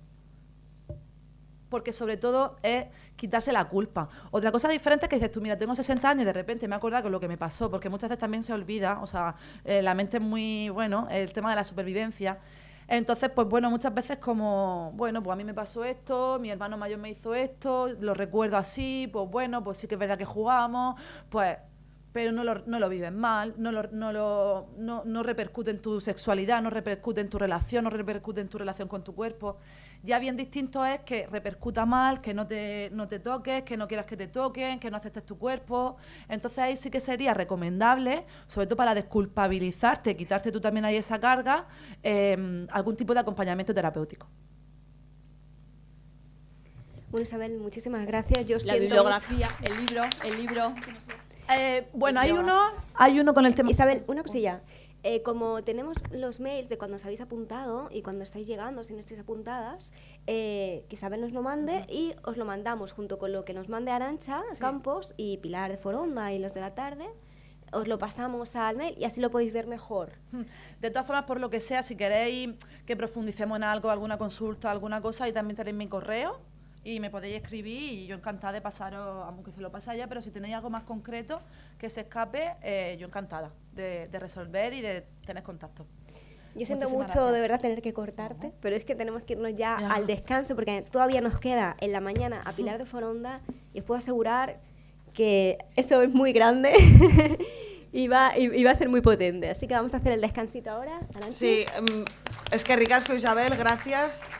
Porque sobre todo es quitarse la culpa. Otra cosa diferente es que dices tú, mira, tengo 60 años y de repente me he acordado con lo que me pasó, porque muchas veces también se olvida, o sea, la mente es muy, bueno, el tema de la supervivencia. Entonces, pues bueno, muchas veces como, bueno, pues a mí me pasó esto, mi hermano mayor me hizo esto, lo recuerdo así, pues bueno, pues sí que es verdad que jugamos, pues pero no lo vives mal, no repercute en tu sexualidad, no repercute en tu relación, no repercute en tu relación con tu cuerpo. Ya bien distinto es que repercuta mal, que no te toques, que no quieras que te toquen, que no aceptes tu cuerpo. Entonces ahí sí que sería recomendable, sobre todo para desculpabilizarte, quitarte tú también ahí esa carga, algún tipo de acompañamiento terapéutico. Bueno, Isabel, muchísimas gracias. Yo La siento bibliografía, el libro. Bueno, hay uno con el tema... Isabel, una cosilla. Como tenemos los mails de cuando os habéis apuntado y cuando estáis llegando, si no estáis apuntadas, que Isabel nos lo mande y os lo mandamos junto con lo que nos mande Arantxa Campos y Pilar de Foronda y los de la tarde. Os lo pasamos al mail y así lo podéis ver mejor. De todas formas, por lo que sea, si queréis que profundicemos en algo, alguna consulta, alguna cosa, ahí también tenéis mi correo y me podéis escribir y yo encantada de pasaros, aunque se lo pase allá, pero si tenéis algo más concreto que se escape, yo encantada de resolver y de tener contacto. Yo siento Muchísimas mucho gracias. de verdad tener que cortarte, pero es que tenemos que irnos ya al descanso porque todavía nos queda en la mañana a Pilar de Foronda y os puedo asegurar que eso es muy grande y va a ser muy potente. Así que vamos a hacer el descansito ahora. Arantxa. Sí, es que ricasco, Isabel, gracias.